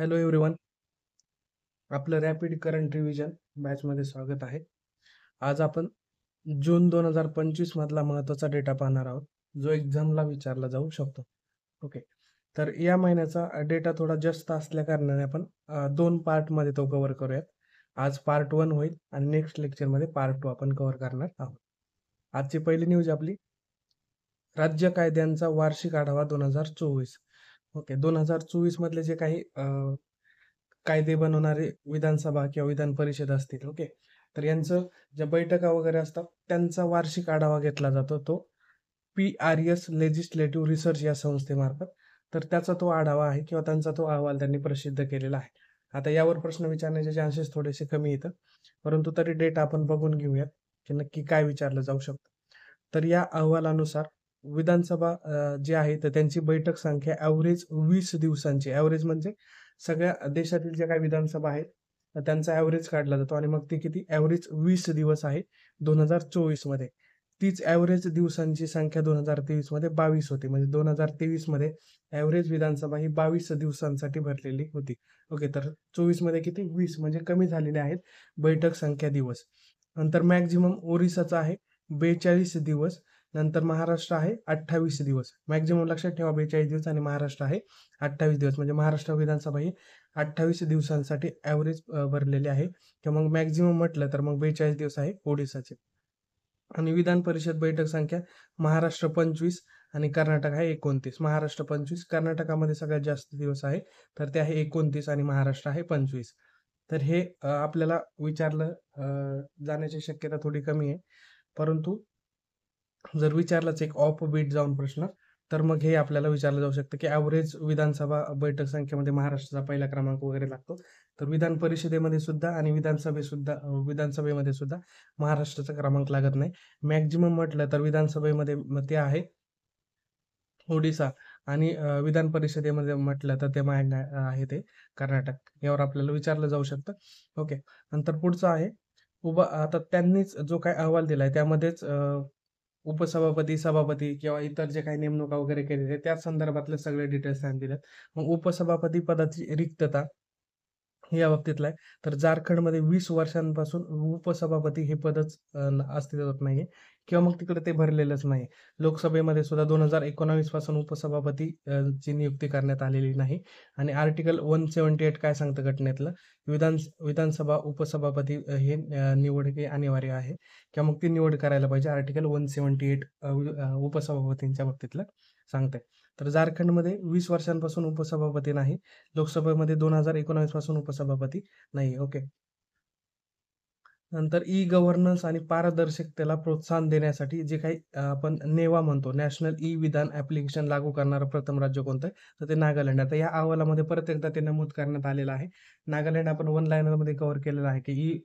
Hello everyone. आपलं rapid current revision बॅचमध्ये स्वागत आहे. आज आपण जून 2025 मधला महत्त्वाचा डेटा पाहणार आहोत, जो एक्झामला विचारला जाऊ शकतो. ओके. तर या महिन्याचा डेटा थोडा जास्त असल्या कारणाने आपण 2 पार्टमध्ये तो कव्हर करूयात. आज पार्ट 1 होईल आणि नेक्स्ट लेक्चरमध्ये पार्ट 2 आपण कव्हर करणार आहोत. आजची पहिली न्यूज आपली राज्य कायद्यांचा वार्षिक आढावा 2024. ओके. 2024 मधले जे काही कायदे बनवणारे विधानसभा किंवा विधान परिषद असतील, ओके, तर यांचं ज्या बैठका वगैरे असतात त्यांचा वार्षिक आढावा घेतला जातो, तो PRS लेजिस्लेटिव्ह रिसर्च या संस्थेमार्फत. तर त्याचा तो आढावा आहे किंवा त्यांचा तो अहवाल त्यांनी प्रसिद्ध केलेला आहे. आता यावर प्रश्न विचारण्याचे चान्सेस थोडेसे कमी येतात, परंतु तरी डेटा आपण बघून घेऊयात की नक्की काय विचारलं जाऊ शकतं. तर या अहवालानुसार विधानसभा जी आहे तर त्यांची बैठक संख्या ॲव्हरेज 20 दिवसांची, ॲव्हरेज म्हणजे सगळ्या देशातील ज्या काही विधानसभा आहेत तर त्यांचा ॲव्हरेज काढला जातो आणि मग ती किती ॲव्हरेज 20 दिवस आहे 2024 मध्ये. तीच ॲव्हरेज दिवसांची संख्या 2023 मध्ये 22 होती. म्हणजे 2023 मध्ये ॲव्हरेज विधानसभा ही 22 दिवसांसाठी भरलेली होती. ओके. तर 24 मध्ये किती 20 म्हणजे कमी झालेले आहेत बैठक संख्या दिवस. नंतर मॅक्झिमम ओरिसाचा आहे 42 दिवस. नंतर महाराष्ट्र आहे 28 दिवस. मॅक्झिमम लक्षात ठेवा 42 दिवस आणि महाराष्ट्र आहे 28 दिवस. म्हणजे महाराष्ट्र विधानसभा ही 28 दिवसांसाठी ॲव्हरेज भरलेली आहे किंवा मग मॅक्झिमम म्हटलं तर मग 42 दिवस आहे ओडिसाचे. आणि विधान परिषद बैठक संख्या महाराष्ट्र 25 आणि कर्नाटक आहे 29. महाराष्ट्र 25, कर्नाटकामध्ये सगळ्यात जास्त दिवस आहे तर ते आहे 29 आणि महाराष्ट्र आहे 25. तर हे आपल्याला विचारलं जाण्याची शक्यता थोडी कमी आहे, परंतु जर विचारलाच एक ऑफ बीट जाऊन प्रश्न, तर मग हे आपल्याला विचारलं जाऊ शकतं की ॲव्हरेज विधानसभा बैठक संख्येमध्ये महाराष्ट्राचा पहिला क्रमांक वगैरे लागतो. तर विधान परिषदेमध्ये सुद्धा आणि विधानसभेमध्ये सुद्धा महाराष्ट्राचा क्रमांक लागत नाही. मॅक्झिमम म्हटलं तर विधानसभेमध्ये ते आहे ओडिसा आणि विधान परिषदेमध्ये म्हटलं तर ते आहे ते कर्नाटक. यावर आपल्याला विचारलं जाऊ शकतं. ओके. नंतर पुढचं आहे आता त्यांनीच जो काही अहवाल दिलाय त्यामध्येच उपसभापती, सभापती किंवा इतर जे काही नेमणुका वगैरे केलेल्या त्या संदर्भातले सगळे डिटेल्स त्यांनी दिलेत. मग उपसभापती पदाची रिक्तता या बाबतीतला आहे. तर झारखंडमध्ये 20 वर्षांपासून उपसभापती हे पदच अस्तित्वात नाहीये किंवा मग तिकडे ते भरलेलंच नाही. लोकसभेमध्ये सुद्धा 2019 पासून उपसभापती ची नियुक्ती करण्यात आलेली नाही. आणि आर्टिकल 178 काय सांगतं घटनेतलं, विधानसभा उपसभापती हे निवड हे अनिवार्य आहे किंवा मग ती निवड करायला पाहिजे. आर्टिकल 178 उपसभापतींच्या बाबतीतलं सांगतंय. तर झारखंडमध्ये 20 वर्षांपासून उपसभापती नाही. लोकसभेमध्ये 2019 पासून उपसभापती नाही. ओके. नंतर ई गव्हर्नन्स आणि पारदर्शकतेला प्रोत्साहन देण्यासाठी जे काही आपण नेवा म्हणतो, नॅशनल ई विधान ॲप्लिकेशन लागू करणारं प्रथम राज्य कोणतं आहे? तर ते नागालँड. आता या अहवालामध्ये परत एकदा ते नमूद करण्यात आलेलं आहे. नागालँड आपण वन लाइनरमध्ये कव्हर केलेलं आहे की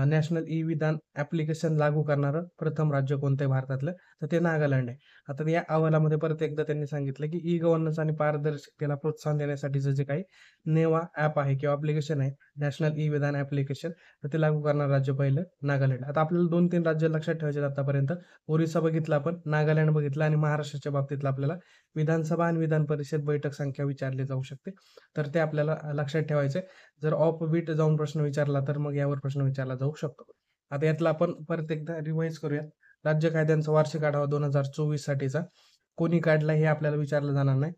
नॅशनल ई विधान ॲप्लिकेशन लागू करणारं प्रथम राज्य कोणतं आहे भारतातलं? तर ते नागालँड आहे. आता या अहवालामध्ये परत एकदा त्यांनी सांगितलं की ई गव्हर्नन्स आणि पारदर्शकतेला प्रोत्साहन देण्यासाठीचं जे काही नेवा ॲप आहे किंवा ॲप्लिकेशन आहे, नॅशनल ई विधान ॲप्लिकेशन, तर ते लागू करणारं राज्य पहिलं नागालँड. आता आपल्याला 2-3 राज्य लक्षात ठेवायचे आतापर्यंत. ओरिसा बघितलं आपण, नागालँड बघितलं आणि महाराष्ट्राच्या बाबतीतलं आपल्याला विधानसभा आणि विधान परिषद बैठक संख्या विचारली जाऊ शकते. तर ते आपल्याला लक्षात ठेवायचे. जर ऑफ बीट जाऊन प्रश्न विचारला तर मग यावर प्रश्न विचारला जाऊ शकतो. आता यातला आपण परत एकदा रिवाइज करूया. राज्य कायद्यांचा वार्षिक आढावा 2024 साठीचा कोणी काढला हे आपल्याला विचारलं जाणार नाही.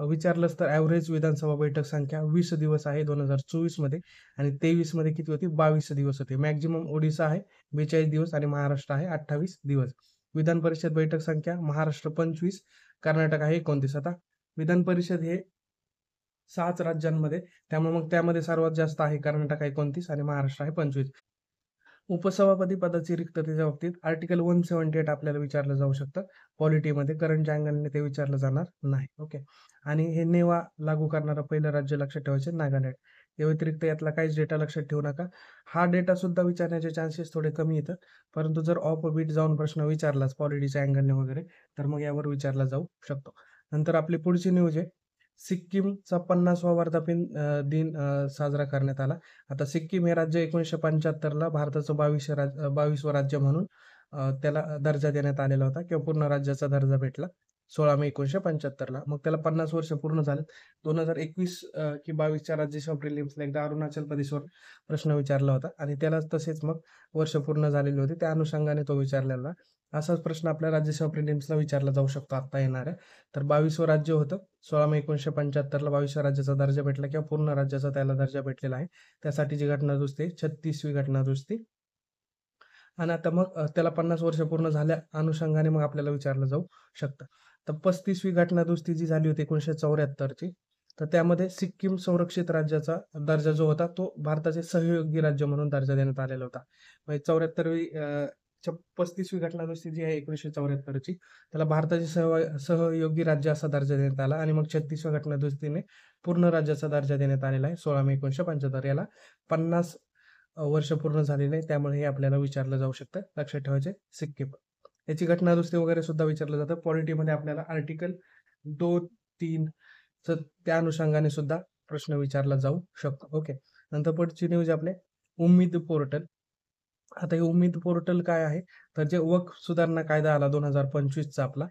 विचारलंच तर ॲव्हरेज विधानसभा बैठक संख्या 20 दिवस आहे 2024 मध्ये आणि 23 मध्ये किती होती? 22 दिवस होती. मॅक्झिमम ओडिसा आहे 42 दिवस आणि महाराष्ट्र आहे 28 दिवस. विधान परिषद बैठक संख्या महाराष्ट्र 25, कर्नाटक आहे 29. आता विधान परिषद हे 6च राज्यांमध्ये, त्यामुळे मग त्यामध्ये सर्वात जास्त आहे कर्नाटक 29 आणि महाराष्ट्र आहे 25. उपसभापती पदाची रिक्ततेच्या बाबतीत आर्टिकल 178 आपल्याला विचारलं जाऊ शकतं. पॉलिटीमध्ये करंटच्या अँगलने ते विचारलं जाणार नाही. ओके. आणि हे नेवा लागू करणारं पहिलं राज्य लक्षात ठेवायचे नागालँड. या व्यतिरिक्त यातला काहीच डेटा लक्षात ठेवू नका. हा डेटा सुद्धा विचारण्याचे चान्सेस थोडे कमी येतात, परंतु जर ऑफ बीट जाऊन प्रश्न विचारलाच पॉलिटीच्या अँगलने वगैरे तर मग यावर विचारला जाऊ शकतो. नंतर आपली पुढची न्यूज आहे सिक्कीमचा 50वा वर्धापन दिन साजरा करण्यात आला. आता सिक्कीम हे राज्य 1975ला भारताचं 22वं राज्य म्हणून त्याला दर्जा देण्यात आलेला होता किंवा पूर्ण राज्याचा दर्जा भेटला. 16 मे 1975ला. मग त्याला 50 वर्ष पूर्ण झालेत. 2021 की 22च्या राज्यसभा प्रिलिम्सला एकदा अरुणाचल प्रदेशवर प्रश्न विचारला होता आणि त्याला तसेच मग वर्ष पूर्ण झालेले होते. त्या अनुषंगाने तो विचारलेला. असाच प्रश्न आपल्या राज्यसभा प्रिलिम्सला विचारला जाऊ शकतो आत्ता येणाऱ्या. तर 22वं राज्य होतं. 16 मे 1975ला 22व्या राज्याचा दर्जा भेटला किंवा पूर्ण राज्याचा त्याला दर्जा भेटलेला आहे. त्यासाठीची घटना दुरुस्ती 36वी घटना दुरुस्ती. आणि आता मग त्याला 50 वर्ष पूर्ण झाल्या अनुषंगाने मग आपल्याला विचारलं जाऊ शकतं. तर 35वी घटना दुरुस्ती जी झाली होती 1974ची, तर त्यामध्ये सिक्कीम संरक्षित राज्याचा दर्जा जो होता तो भारताचे सहयोगी राज्य म्हणून दर्जा देण्यात आलेला होता. म्हणजे 74वी 35वी घटना दुरुस्ती जी आहे 1974ची, त्याला भारताचे सहयोगी राज्य असा दर्जा देण्यात आला आणि मग 36व्या घटना दुरुस्तीने पूर्ण राज्याचा दर्जा देण्यात आलेला आहे 16 मे 1975. याला 50 वर्ष पूर्ण झालेले आहे. त्यामुळे हे आपल्याला विचारलं जाऊ शकतं. लक्षात ठेवायचे सिक्कीम. याची घटना दुरुस्ती वगैरे सुद्धा विचारलं जातं. पॉलिटीमध्ये आपल्याला आर्टिकल 2, 3 त्या अनुषंगाने सुद्धा प्रश्न विचारला जाऊ शकतो. ओके. नंतर पुढची न्यूज आपले उम्मीद पोर्टल. आता हे उम्मीद पोर्टल काय आहे? तर जे वक्फ सुधारणा कायदा आला 2025चा आपला,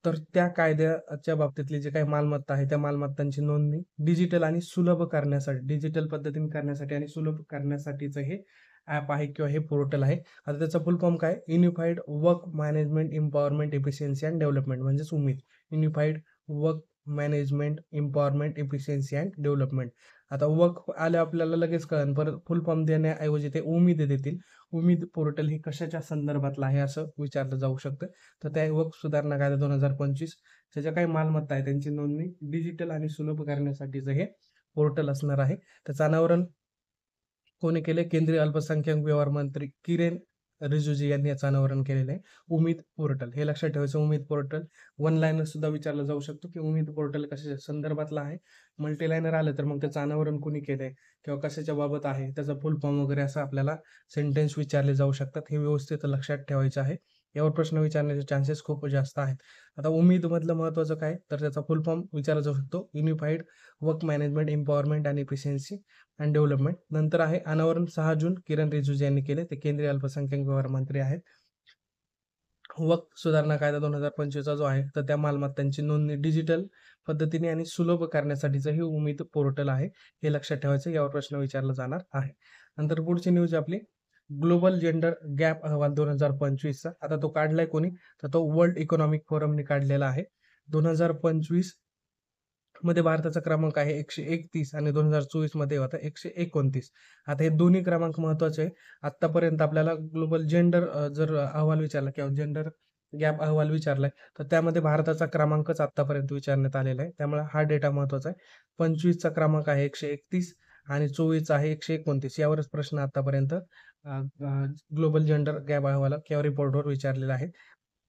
तर त्या कायद्याच्या बाबतीतली जे काही मालमत्ता आहे, त्या मालमत्तांची नोंदणी डिजिटल आणि सुलभ करण्यासाठी, डिजिटल पद्धतीने करण्यासाठी आणि सुलभ करण्यासाठीचं हे ॲप आहे किंवा हे पोर्टल आहे. आता त्याचा फुल फॉर्म काय? Unified work management empowerment efficiency and development म्हणजेच उम्मीद. Unified work management empowerment efficiency and development. आता वर्क आले आपल्याला लगेच कळेल, परत फुल फॉर्म देण्याऐवजी ते उम्मीद देतील. उम्मीद पोर्टल ही कशाच्या संदर्भातलं आहे असं विचारलं जाऊ शकतं. तर त्या वक्फ सुधारणा कायदा 2025 ज्या काही मालमत्ता आहे त्यांची नोंदणी डिजिटल आणि सुलभ करण्यासाठीचं हे पोर्टल असणार आहे. त्याचं अनावरण कोणी केले? केंद्रीय अल्पसंख्याक व्यवहार मंत्री किरेन रिजिजू यांनी याचं अनावरण केलेलं आहे. उम्मीद पोर्टल हे लक्षात ठेवायचं. उम्मीद पोर्टल वन लाईनर सुद्धा विचारलं जाऊ शकतो की उम्मीद पोर्टल कशाच्या संदर्भातलं आहे. मल्टी लाईनर आलं तर मग त्याचं अनावरण कोणी केलंय किंवा कशाच्या बाबत आहे, त्याचा फुल फॉर्म वगैरे असं आपल्याला सेंटेन्स विचारले जाऊ शकतात. हे व्यवस्थित लक्षात ठेवायचं आहे. यावर प्रश्न विचारण्याचे चान्सेस खूप जास्त आहेत. आता उम्मीद मधलं महत्वाचं काय? तर त्याचा फुल फॉर्म विचारला जाऊ शकतो. Unified work management empowerment and efficiency and development. नंतर आहे अनावरण 6 जून किरण रिजिजू यांनी केले. ते केंद्रीय अल्पसंख्याक व्यवहार मंत्री आहेत. वक्फ सुधारणा कायदा 2025चा जो आहे, तर त्या मालमत्तांची नोंदणी डिजिटल पद्धतीने आणि सुलभ करण्यासाठीचं हे उम्मीद पोर्टल आहे. हे लक्षात ठेवायचं. यावर प्रश्न विचारला जाणार आहे. नंतर पुढची न्यूज आपली ग्लोबल जेंडर गॅप अहवाल 2025चा. आता तो काढलाय कोणी? तर तो वर्ल्ड इकॉनॉमिक फोरमने काढलेला आहे. 2025 मध्ये भारताचा क्रमांक आहे 131 आणि 2024 मध्ये होता 129. आता हे दोन्ही क्रमांक महत्वाचे आहे. आतापर्यंत आपल्याला ग्लोबल जेंडर जर अहवाल विचारला किंवा जेंडर गॅप अहवाल विचारलाय, तर त्यामध्ये भारताचा क्रमांकच आतापर्यंत विचारण्यात आलेला आहे. त्यामुळे हा डेटा महत्वाचा आहे. 25चा क्रमांक आहे 131 आणि 24चा आहे 129. यावरच प्रश्न आतापर्यंत ग्लोबल जेंडर गॅप अहवाल किंवा रिपोर्टवर विचारलेला आहे.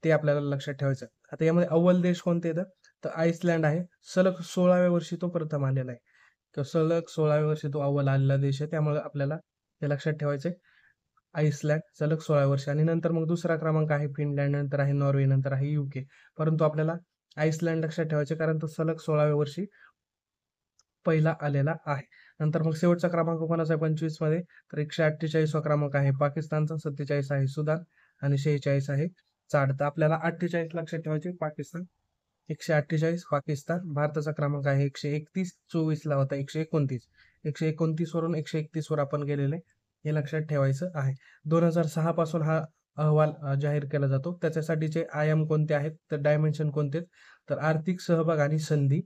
ते आपल्याला लक्षात ठेवायचं. आता यामध्ये अव्वल देश कोणते येतं? तर आइसलँड आहे. सलग 16व्या वर्षी तो प्रथम आलेला आहे किंवा सलग 16व्या वर्षी तो अव्वल आलेला देश आहे. त्यामुळे आपल्याला हे लक्षात ठेवायचं आहे. आइसलँड सलग 16 वर्ष आणि नंतर मग दुसरा क्रमांक आहे फिनलँड, नंतर आहे नॉर्वे, नंतर आहे UK. परंतु आपल्याला आइसलँड लक्षात ठेवायचे कारण तो सलग 16व्या वर्षी पहिला आलेला आहे. नंतर मग शेवटचा क्रमांक कोणाचा आहे 25 मध्ये? तर 148वा क्रमांक आहे पाकिस्तानचा, 47 आहे सुदान आणि 46 आहे चाड. तर आपल्याला 48 लक्षात ठेवायचे पाकिस्तान. 148 पाकिस्तान. भारताचा क्रमांक आहे 131. 24 ला होता 129. 129 वरून 131 वर आपण गेलेले हे लक्षात ठेवायचं आहे. 2006 पासून हा अहवाल जाहीर केला जातो. त्याच्यासाठीचे आयाम कोणते आहेत? तर डायमेन्शन कोणते? तर आर्थिक सहभाग आणि संधी,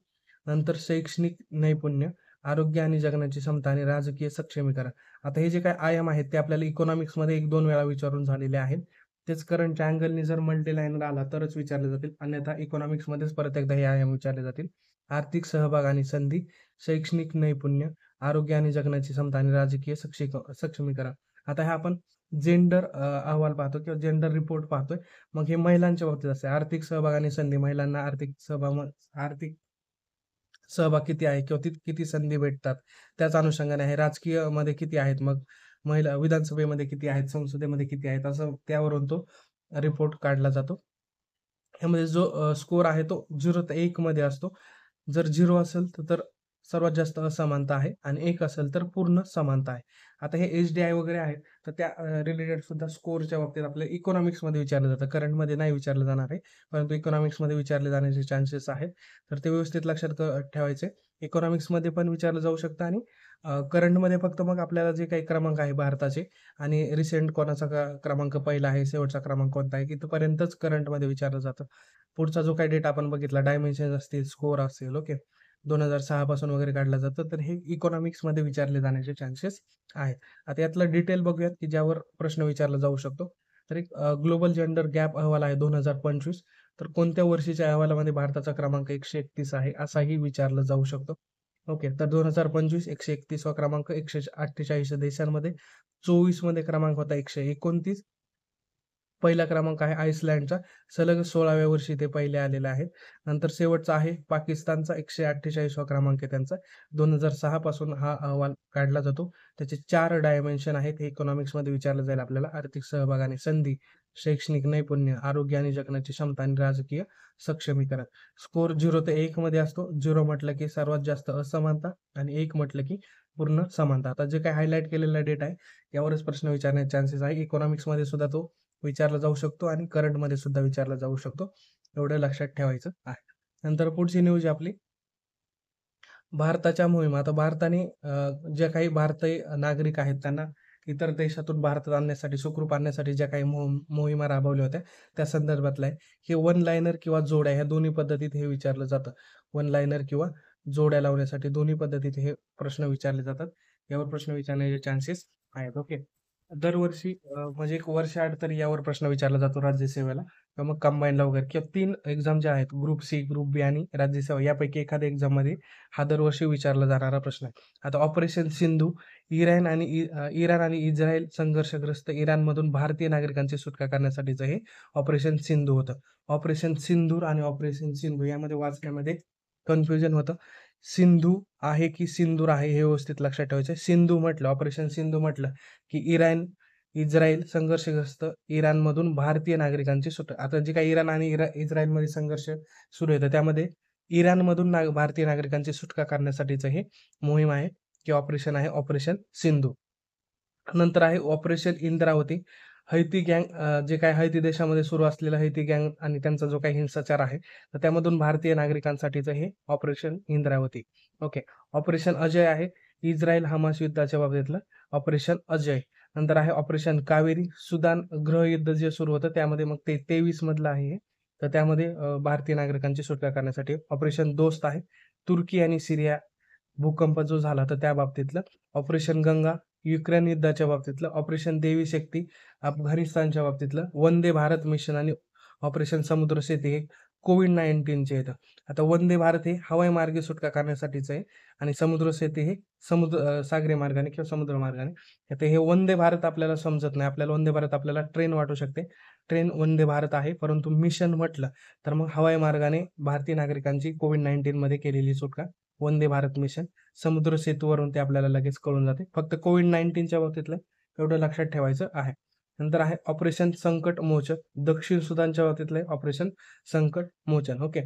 नंतर शैक्षणिक नैपुण्य, आरोग्य आणि जगण्याची क्षमता आणि राजकीय सक्षमीकरण. आता हे जे काही आयाम आहेत ते आपल्याला इकॉनॉमिक्समध्ये 1-2 वेळा विचारून झालेले आहेत. तेच करंट ट्रायंगलनी जर मल्टी लाईनर आला तरच विचारले जातील. अन्यथा इकॉनॉमिक्समध्येच परत एकदा हे आयाम विचारले जातील. आर्थिक सहभाग आणि संधी, शैक्षणिक नैपुण्य, आरोग्य आणि जगण्याची क्षमता आणि राजकीय सक्षमीकरण. आता हे आपण जेंडर अहवाल पाहतो किंवा जेंडर रिपोर्ट पाहतोय. मग हे महिलांच्या बाबतीत असते. आर्थिक सहभाग आणि संधी, महिलांना आर्थिक सहभाग किती आहे किंवा किती संधी भेटतात त्याच अनुषंगाने आहे. राजकीय मध्ये किती आहेत, मग महिला विधानसभेमध्ये किती आहेत, संसदेमध्ये किती आहेत, असं त्यावरून तो रिपोर्ट काढला जातो. ह्यामध्ये जो स्कोर आहे तो 0 ते 1 मध्ये असतो. जर 0 असेल तर सर्वात जास्त असमानता आहे आणि 1 असेल तर पूर्ण समानता आहे. आता हे एच-डी-आय वगैरे आहेत, तर त्या रिलेटेड सुद्धा स्कोरच्या बाबतीत आपल्याला इकॉनॉमिक्समध्ये विचारलं जातं. करंटमध्ये नाही विचारलं जाणार आहे, परंतु इकॉनॉमिक्समध्ये विचारले जाण्याचे चान्सेस आहेत. तर ते व्यवस्थित लक्षात ठेवायचे. इकॉनॉमिक्समध्ये पण विचारलं जाऊ शकतं आणि करंटमध्ये फक्त मग आपल्याला जे काही क्रमांक आहे भारताचे आणि रिसेंट कोणाचा क्रमांक पहिला आहे, शेवटचा क्रमांक कोणता आहे, इथपर्यंतच करंटमध्ये विचारलं जातं. पुढचा जो काही डेटा आपण बघितला, डायमेन्शन्स असतील, स्कोर असेल, ओके. 2006 पासून वगैरे काढला जातं, तर हे इकॉनॉमिक्समध्ये विचारले जाण्याचे चान्सेस आहेत. आता यातलं डिटेल बघूयात, की ज्यावर प्रश्न विचारला जाऊ शकतो. तर एक ग्लोबल जेंडर गॅप अहवाल आहे 2025. तर कोणत्या वर्षीच्या अहवालामध्ये भारताचा क्रमांक 131 आहे, असाही विचारलं जाऊ शकतो. ओके. तर 2025 131वा क्रमांक 148 देशांमध्ये, 24 मध्ये क्रमांक होता 129. पहिला क्रमांक आहे आइसलँडचा. सलग 16व्या वर्षी ते पहिले आलेले आहेत. नंतर शेवटचा आहे पाकिस्तानचा 148वा क्रमांक आहे त्यांचा. 2006 पासून हा अहवाल काढला जातो. त्याचे 4 डायमेन्शन आहेत. हे इकॉनॉमिक्समध्ये विचारलं जाईल आपल्याला. आर्थिक सहभाग आणि संधी, शैक्षणिक नैपुण्य, आरोग्य आणि जगण्याची क्षमता आणि राजकीय सक्षमीकरण. स्कोर 0 ते 1 मध्ये असतो. 0 म्हटलं की सर्वात जास्त असमानता आणि 1 म्हटलं की पूर्ण समानता. आता जे काही हायलाइट केलेला डेटा आहे, यावरच प्रश्न विचारण्याचे चान्सेस आहे. इकॉनॉमिक्समध्ये सुद्धा तो विचारला जाऊ शकतो आणि करंटमध्ये सुद्धा विचारला जाऊ शकतो. एवढं लक्षात ठेवायचं आहे. नंतर पुढची न्यूज आहे आपली भारताच्या मोहिमा. आता भारताने जे काही भारतीय नागरिक आहेत त्यांना इतर देशातून भारतात आणण्यासाठी, सुखरूप आणण्यासाठी ज्या काही मोहिमा राबवल्या होत्या, त्या संदर्भातलं आहे. हे वन लाइनर किंवा जोड्या ह्या दोन्ही पद्धतीत हे विचारलं जातं. वन लाइनर किंवा जोड्या लावण्यासाठी दोन्ही पद्धतीत हे प्रश्न विचारले जातात. यावर प्रश्न विचारण्याचे चान्सेस आहेत. ओके. दरवर्षी म्हणजे 1 वर्षाआड तरी यावर प्रश्न विचारला जातो राज्यसेवेला किंवा मग कंबाईनला वगैरे किंवा 3 एक्झाम ज्या आहेत, ग्रुप सी, ग्रुप बी आणि राज्यसेवा यापैकी एखाद्या एक्झाममध्ये हा दरवर्षी विचारला जाणारा प्रश्न आहे. आता ऑपरेशन सिंधू, इराण आणि इस्रायल संघर्षग्रस्त इराणमधून भारतीय नागरिकांची सुटका करण्यासाठीचं हे ऑपरेशन सिंधू होतं. ऑपरेशन सिंदूर आणि ऑपरेशन सिंधू यामध्ये वाचण्यामध्ये कन्फ्युजन होतं. सिंधू आहे की सिंदूर आहे हे व्यवस्थित लक्षात ठेवायचं आहे. सिंधू म्हटलं, ऑपरेशन सिंधू म्हटलं की इस्रायल संघर्षग्रस्त इराणमधून भारतीय नागरिकांची सुटका. आता जे काही इराण आणि इस्रायलमध्ये संघर्ष सुरू आहे, त्यामध्ये इराणमधून भारतीय नागरिकांची सुटका करण्यासाठीचं हे मोहीम आहे किंवा ऑपरेशन आहे, ऑपरेशन सिंधू. नंतर आहे ऑपरेशन इंद्रावती. हैती गँग जे काही हैती देशामध्ये सुरू असलेलं हैती गँग आणि त्यांचा जो काही हिंसाचार आहे, तर त्यामधून भारतीय नागरिकांसाठीचं हे operation Indravati. Okay. Operation Ajay आहे. इस्रायल हमास युद्धाच्या बाबतीतलं ऑपरेशन अजय. नंतर आहे ऑपरेशन कावेरी. सुदान गृहयुद्ध जे सुरू होतं त्यामध्ये मग ते 23 मधलं आहे हे. तर त्यामध्ये भारतीय नागरिकांची सुटका करण्यासाठी ऑपरेशन दोस्त आहे. तुर्की आणि सिरिया भूकंप जो झाला तर त्या बाबतीतलं. ऑपरेशन गंगा युक्रेन युद्धाच्या बाबतीतलं. ऑपरेशन देवी शक्ती अफगाणिस्तानच्या बाबतीतलं. वंदे भारत मिशन आणि ऑपरेशन समुद्र सेतू हे कोविड-19चे येतं. आता वंदे भारत हे हवाई मार्गे सुटका करण्यासाठीचं आहे आणि समुद्र सेतू हे सागरी मार्गाने किंवा समुद्र मार्गाने. आता हे वंदे भारत आपल्याला समजत नाही. आपल्याला वंदे भारत आपल्याला ट्रेन वाटू शकते. ट्रेन वंदे भारत आहे, परंतु मिशन म्हटलं तर मग हवाई मार्गाने भारतीय नागरिकांची कोविड-19 मध्ये केलेली सुटका वंदे भारत मिशन. समुद्र सेतूवरून ते आपल्याला लगेच कळून जाते. फक्त कोविड-19च्या बाबतीतलं एवढं लक्षात ठेवायचं आहे. नंतर आहे ऑपरेशन संकट मोचन. दक्षिण सुदानच्या बाबतीतलं ऑपरेशन संकट मोचन. ओके.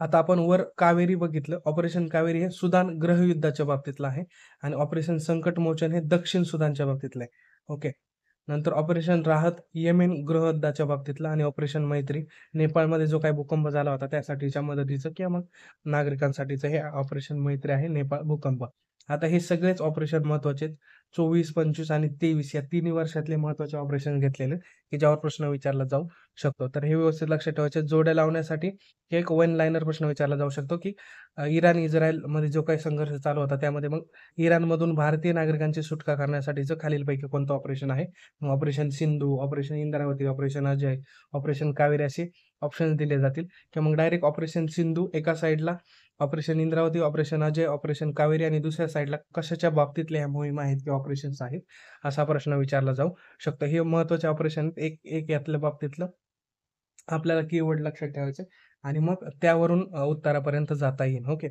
आता आपण वर कावेरी बघितलं. ऑपरेशन कावेरी हे सुदान गृहयुद्धाच्या बाबतीतलं आहे आणि ऑपरेशन संकट मोचन हे दक्षिण सुदानच्या बाबतीतलं आहे. ओके. नंतर ऑपरेशन राहत येमेन गृहयुद्धाच्या बाबतीतलं आणि ऑपरेशन मैत्री नेपाळमध्ये जो काही भूकंप झाला होता त्यासाठीच्या मदतीचं किंवा मग नागरिकांसाठीचं हे ऑपरेशन मैत्री आहे नेपाळ भूकंप. आता हे सगळेच ऑपरेशन महत्वाचे 24, 25 आणि 23 या तिन्ही वर्षातले महत्वाचे ऑपरेशन घेतलेले की ज्यावर प्रश्न विचारला जाऊ शकतो. तर हे व्यवस्थित लक्षात ठेवायचे. जोड्या लावण्यासाठी एक वन लाइनर प्रश्न विचारला जाऊ शकतो की इराण इस्रायलमध्ये जो काही संघर्ष चालू होता त्यामध्ये मग इराणमधून भारतीय नागरिकांची सुटका करण्यासाठीचं खालीलपैकी कोणतं ऑपरेशन आहे? Operation Sindhu, operation Indravati, operation Ajay, operation Kaveri असे ऑप्शन्स दिले जातील किंवा मग डायरेक्ट ऑपरेशन सिंधू एका साईडला, operation Indravati, operation Ajay, operation Kaveri आणि दुसऱ्या साईडला कशाच्या बाबतीतल्या ह्या मोहिमा आहेत किंवा ऑपरेशन्स आहेत असा प्रश्न विचारला जाऊ शकतो. हे महत्त्वाचे ऑपरेशन एक एक यातल्या बाबतीतलं आपल्याला कीवर्ड लक्षात ठेवायचे आणि मग त्यावरून उत्तरापर्यंत जाता येईल. ओके.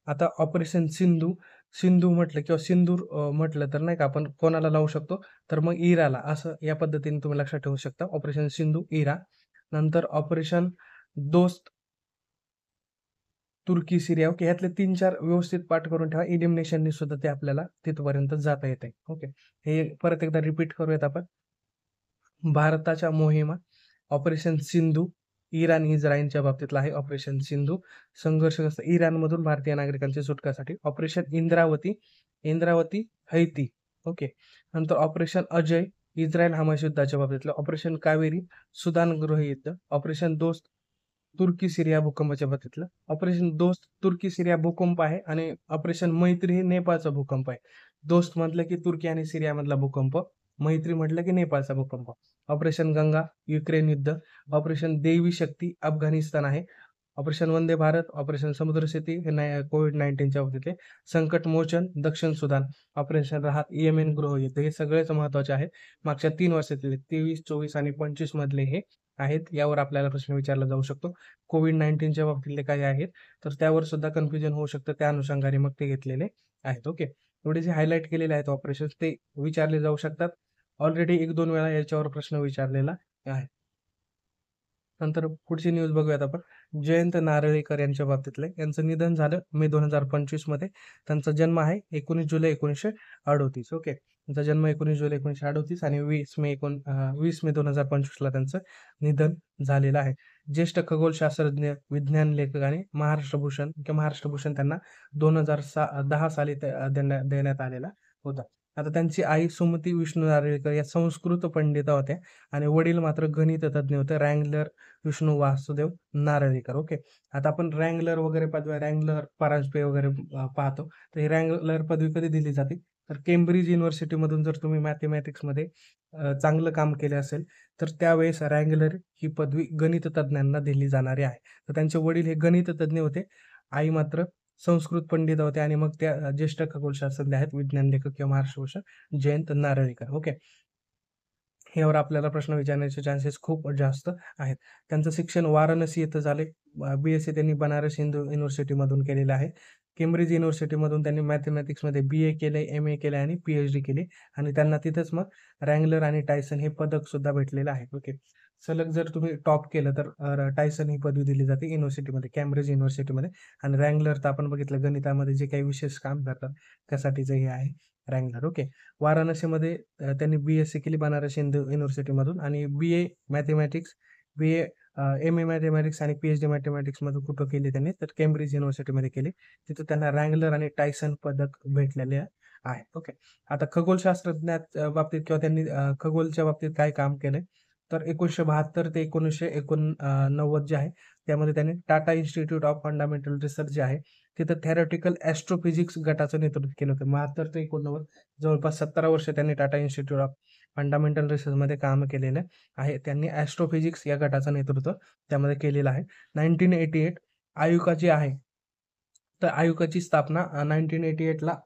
आता ऑपरेशन सिंधू, सिंधू म्हटलं किंवा सिंदूर म्हटलं तर नाही का आपण कोणाला लावू शकतो? तर मग इराला असं या पद्धतीने तुम्ही लक्षात ठेवू शकता. ऑपरेशन सिंधू, इरा. नंतर ऑपरेशन दोस्त तुर्की, सिरिया. ओके, ह्यातले 3-4 व्यवस्थित पाठ करून ठेवा. इलिमिनेशननी सुद्धा ते आपल्याला तिथपर्यंत जाता येते. ओके, हे परत एकदा रिपीट करूयात आपण. भारताच्या मोहिमा, ऑपरेशन सिंधू, इराण इस्रायलच्या बाबतीतला आहे ऑपरेशन सिंधू. संघर्षग्रस्त इराणमधून भारतीय नागरिकांची सुटकेसाठी operation Indravati, Indravati Haiti. Okay, नंतर ऑपरेशन अजय, इस्रायल हमास युद्धाच्या बाबतीतलं. ऑपरेशन कावेरी, सुदान गृहयुद्ध. ऑपरेशन दोस्त, तुर्की सिरिया भूकंपाच्या बाबतीतलं. ऑपरेशन दोस्त तुर्की सिरिया भूकंप आहे आणि ऑपरेशन मैत्री हे नेपाळचा भूकंप आहे. दोस्त म्हटलं की तुर्की आणि सिरियामधला भूकंप, मैत्री म्हटलं की नेपाळचा भूकंप. ऑपरेशन गंगा, युक्रेन युद्ध. ऑपरेशन देवी शक्ती, अफगाणिस्तान आहे. ऑपरेशन वंदे भारत, ऑपरेशन समुद्र सेतू हे कोविड-19च्या बाबतीतले. संकट मोचन, दक्षिण सुदान. ऑपरेशन राहत, येमेन गृहयुद्ध. हे सगळेच महत्त्वाचे आहेत. मागच्या 3 वर्षातले 23, 24 आणि 25 मधले हे आहेत. यावर आपल्याला प्रश्न विचारला जाऊ शकतो. कोविड-19च्या बाबतीतले काय आहेत, तर त्यावर सुद्धा कन्फ्युजन होऊ शकतं. त्या अनुषंगाने मग ते घेतलेले आहेत. ओके, एवढे जे हायलाईट केलेले आहेत ऑपरेशन्स ते विचारले जाऊ शकतात. ऑलरेडी 1-2 वेळा याच्यावर प्रश्न विचारलेला आहे. नंतर पुढची न्यूज बघूयात आपण. जयंत नारळीकर यांच्या बाबतीतले. यांचं निधन झालं मे 2025 मध्ये. त्यांचा जन्म आहे 19 जुलै 1938. ओके, त्यांचा जन्म 19 जुलै 1938 आणि 20 मे 2025ला त्यांचं निधन झालेलं आहे. ज्येष्ठ खगोलशास्त्रज्ञ, विज्ञान लेखक आणि महाराष्ट्र भूषण त्यांना 2010 साली देण्यात आलेला होता. आता त्यांची आई सुमती विष्णू नारळीकर या संस्कृत पंडिता होत्या आणि वडील मात्र गणित तज्ज्ञ होते, रँगलर विष्णू वासुदेव नारळीकर. ओके, आता आपण रँगलर वगैरे रँगलर परांजपे वगैरे पाहतो. तर ही रँगलर पदवी कधी दिली जाते, तर केम्ब्रिज युनिव्हर्सिटीमधून जर तुम्ही मॅथेमॅटिक्समध्ये चांगलं काम केले असेल तर त्यावेळेस रँगलर ही पदवी गणित तज्ज्ञांना दिली जाणारी आहे. तर त्यांचे वडील हे गणित तज्ज्ञ होते, आई मात्र संस्कृत पंडित होते आणि मग त्या ज्येष्ठ खगोलशास्त्रज्ञ आहेत, विज्ञान लेखक किंवा महाराष्ट्र भूषण जयंत नारळीकर. ओके, यावर आपल्याला प्रश्न विचारण्याचे चान्सेस खूप जास्त आहेत. त्यांचं शिक्षण वाराणसी येथे झाले. BSc त्यांनी बनारस हिंदू युनिव्हर्सिटीमधून केलेलं आहे. केम्ब्रिज युनिव्हर्सिटीमधून त्यांनी मॅथेमॅटिक्समध्ये BA केले, MA केले आणि PhD केली आणि त्यांना तिथेच मग रँगलर आणि टायसन हे पदक सुद्धा भेटलेलं आहे. ओके, सलग जर तुम्ही टॉप केलं तर टायसन ही पदवी दिली जाते युनिव्हर्सिटीमध्ये, केम्ब्रिज युनिव्हर्सिटीमध्ये. आणि रँगलर तर आपण बघितलं गणितामध्ये जे काही विशेष काम करतात त्यासाठीचं हे आहे रँगलर. ओके, वाराणसीमध्ये त्यांनी BSc केली बनारस हिंदू युनिव्हर्सिटीमधून आणि BA मॅथेमॅटिक्स, MA मॅथेमॅटिक्स आणि PhD मॅथेमॅटिक्समधून कुठं केली त्यांनी, तर केम्ब्रिज युनिव्हर्सिटीमध्ये केली. तिथं त्यांना रँगलर आणि टायसन पदक भेटलेले आहे. ओके, आता खगोलशास्त्रज्ञात बाबतीत किंवा त्यांनी खगोलच्या बाबतीत काय काम केलंय, तर 1972 ते 1989 जे आहे त्यामध्ये त्यांनी Tata institute of fundamental research जे आहे तिथं थेरॉटिकल ॲस्ट्रोफिजिक्स गटाचं नेतृत्व केलं होतं. 72 ते 89 जवळपास 17 वर्ष त्यांनी टाटा इन्स्टिट्यूट ऑफ फंडामेंटल रिसर्चमध्ये काम केलेलं आहे. त्यांनी ॲस्ट्रोफिजिक्स या गटाचं नेतृत्व त्यामध्ये केलेलं आहे. 1988 आयुका जी आहे, तर आयुकाची स्थापना 1988ला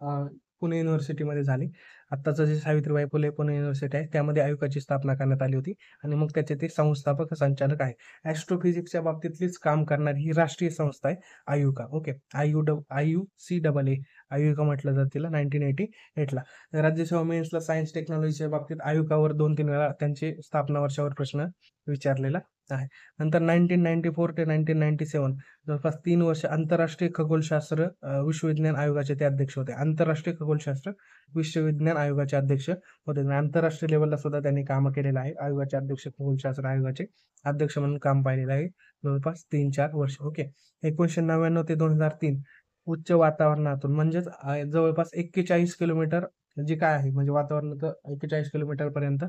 पुणे युनिव्हर्सिटीमध्ये झाली. आत्ताचं जे सावित्रीबाई फुले पुणे युनिव्हर्सिटी आहे त्यामध्ये आयुकाची स्थापना करण्यात आली होती आणि मग त्याचे ते संस्थापक संचालक आहे. ॲस्ट्रोफिजिक्सच्या बाबतीतलीच काम करणारी ही राष्ट्रीय संस्था आहे आयुका. ओके, IUCAA आयुका म्हटलं जातं तिला 1988ला. राज्यसेवा मेन्सला सायन्स टेक्नॉलॉजीच्या बाबतीत आयुकावर 2-3 वेळा त्यांची स्थापना वर्षावर प्रश्न विचारलेला आहे. नंतर 1994 ते 1997 जवळपास 3 वर्ष आंतरराष्ट्रीय खगोलशास्त्र विश्वविज्ञान आयोगाचे ते अध्यक्ष होते. आंतरराष्ट्रीय खगोलशास्त्र विश्वविज्ञान आयोगाचे अध्यक्ष होते. आंतरराष्ट्रीय लेवलला सुद्धा त्यांनी काम केलेलं आहे. आयोगाचे अध्यक्ष, खगोलशास्त्र आयोगाचे अध्यक्ष म्हणून काम पाहिलेलं आहे जवळपास 3-4 वर्ष. ओके, 1999 ते 2003 उच्च वातावरणातून म्हणजेच जवळपास 41 किलोमीटर जे काय आहे म्हणजे वातावरणात 41 किलोमीटर पर्यंत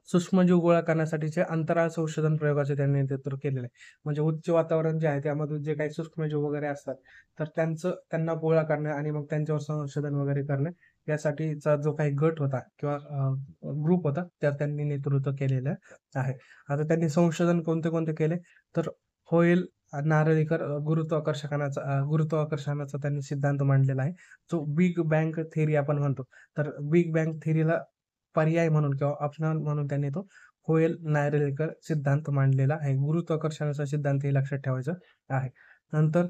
सूक्ष्मजीव गोळा करण्यासाठीचे अंतराळ संशोधन प्रयोगाचे त्यांनी नेतृत्व केलेलं आहे. म्हणजे उच्च वातावरण जे आहे त्यामधून जे काही सूक्ष्मजीव वगैरे असतात तर त्यांना गोळा करणे आणि मग त्यांच्यावर संशोधन वगैरे करणे यासाठीचा जो काही गट होता किंवा ग्रुप होता त्या त्यांनी नेतृत्व केलेलं आहे. आता त्यांनी संशोधन कोणते कोणते केले, तर होईल नारळीकर गुरुत्वाकर्षणाचा त्यांनी सिद्धांत मांडलेला आहे, जो बिग बँग थेअरी आपण म्हणतो. तर बिग बँग थेअरीला पर्याय म्हणून किंवा ऑप्शनल म्हणून त्यांनी तो होयल नारळीकर सिद्धांत मांडलेला आहे. गुरुत्वाकर्षणाचा सिद्धांत हे लक्षात ठेवायचं आहे. नंतर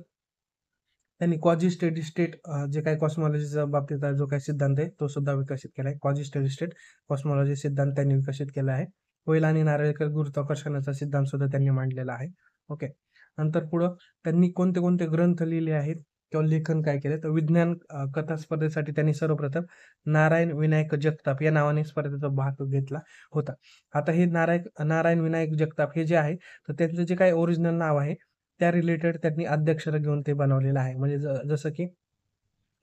त्यांनी क्वाजी स्टेडी स्टेट जे काही कॉस्मॉलॉजीच्या बाबतीत जो काही सिद्धांत आहे तो सुद्धा विकसित केला आहे. क्वाजी स्टेडी स्टेट कॉस्मॉलॉजी सिद्धांत त्यांनी विकसित केला आहे. होयल आणि नारळीकर गुरुत्वाकर्षणाचा सिद्धांत सुद्धा त्यांनी मांडलेला आहे. ओके, नंतर पुढं त्यांनी कोणते कोणते ग्रंथ लिहिले आहेत किंवा लेखन काय केले, तर विज्ञान कथा स्पर्धेसाठी त्यांनी सर्वप्रथम नारायण विनायक जगताप या नावाने स्पर्धेचा भाग घेतला होता. आता हे नारायण विनायक जगताप हे जे आहे, तर त्यांचं जे काही ओरिजिनल नाव आहे त्या रिलेटेड त्यांनी अद्याक्षरं घेऊन ते बनवलेलं आहे. म्हणजे जसं की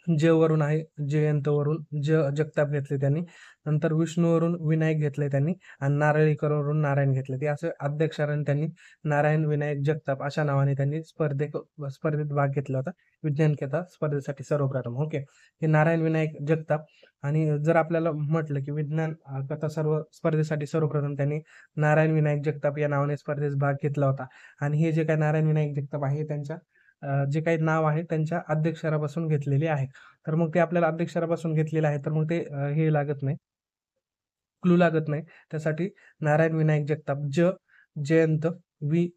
ज वरून आहे, जयंतवरून जगताप घेतले त्यांनी. नंतर विष्णूवरून विनायक घेतले त्यांनी आणि नारळीकरवरून नारायण घेतले. ते असं अद्याक्षराने त्यांनी नारायण विनायक जगताप अशा नावाने त्यांनी स्पर्धेत भाग घेतला होता. विज्ञान कथा स्पर्धेसाठी सर्वप्रथम. ओके. हे नारायण विनायक जगताप. आणि जर आपल्याला म्हटलं की विज्ञान कथा स्पर्धेसाठी सर्वप्रथम त्यांनी नारायण विनायक जगताप या नावाने स्पर्धेत भाग घेतला होता. आणि हे जे काही नारायण विनायक जगताप आहे त्यांच्या जे काही नाव आहे त्यांच्या अध्यक्षरापासून घेतलेले आहे. तर मग ते आपल्याला अध्यक्षरापासून घेतलेलं आहे, तर मग ते हे लागत नाही, क्लू लागत नाही. त्यासाठी नारायण विनायक जगताप, जयंत,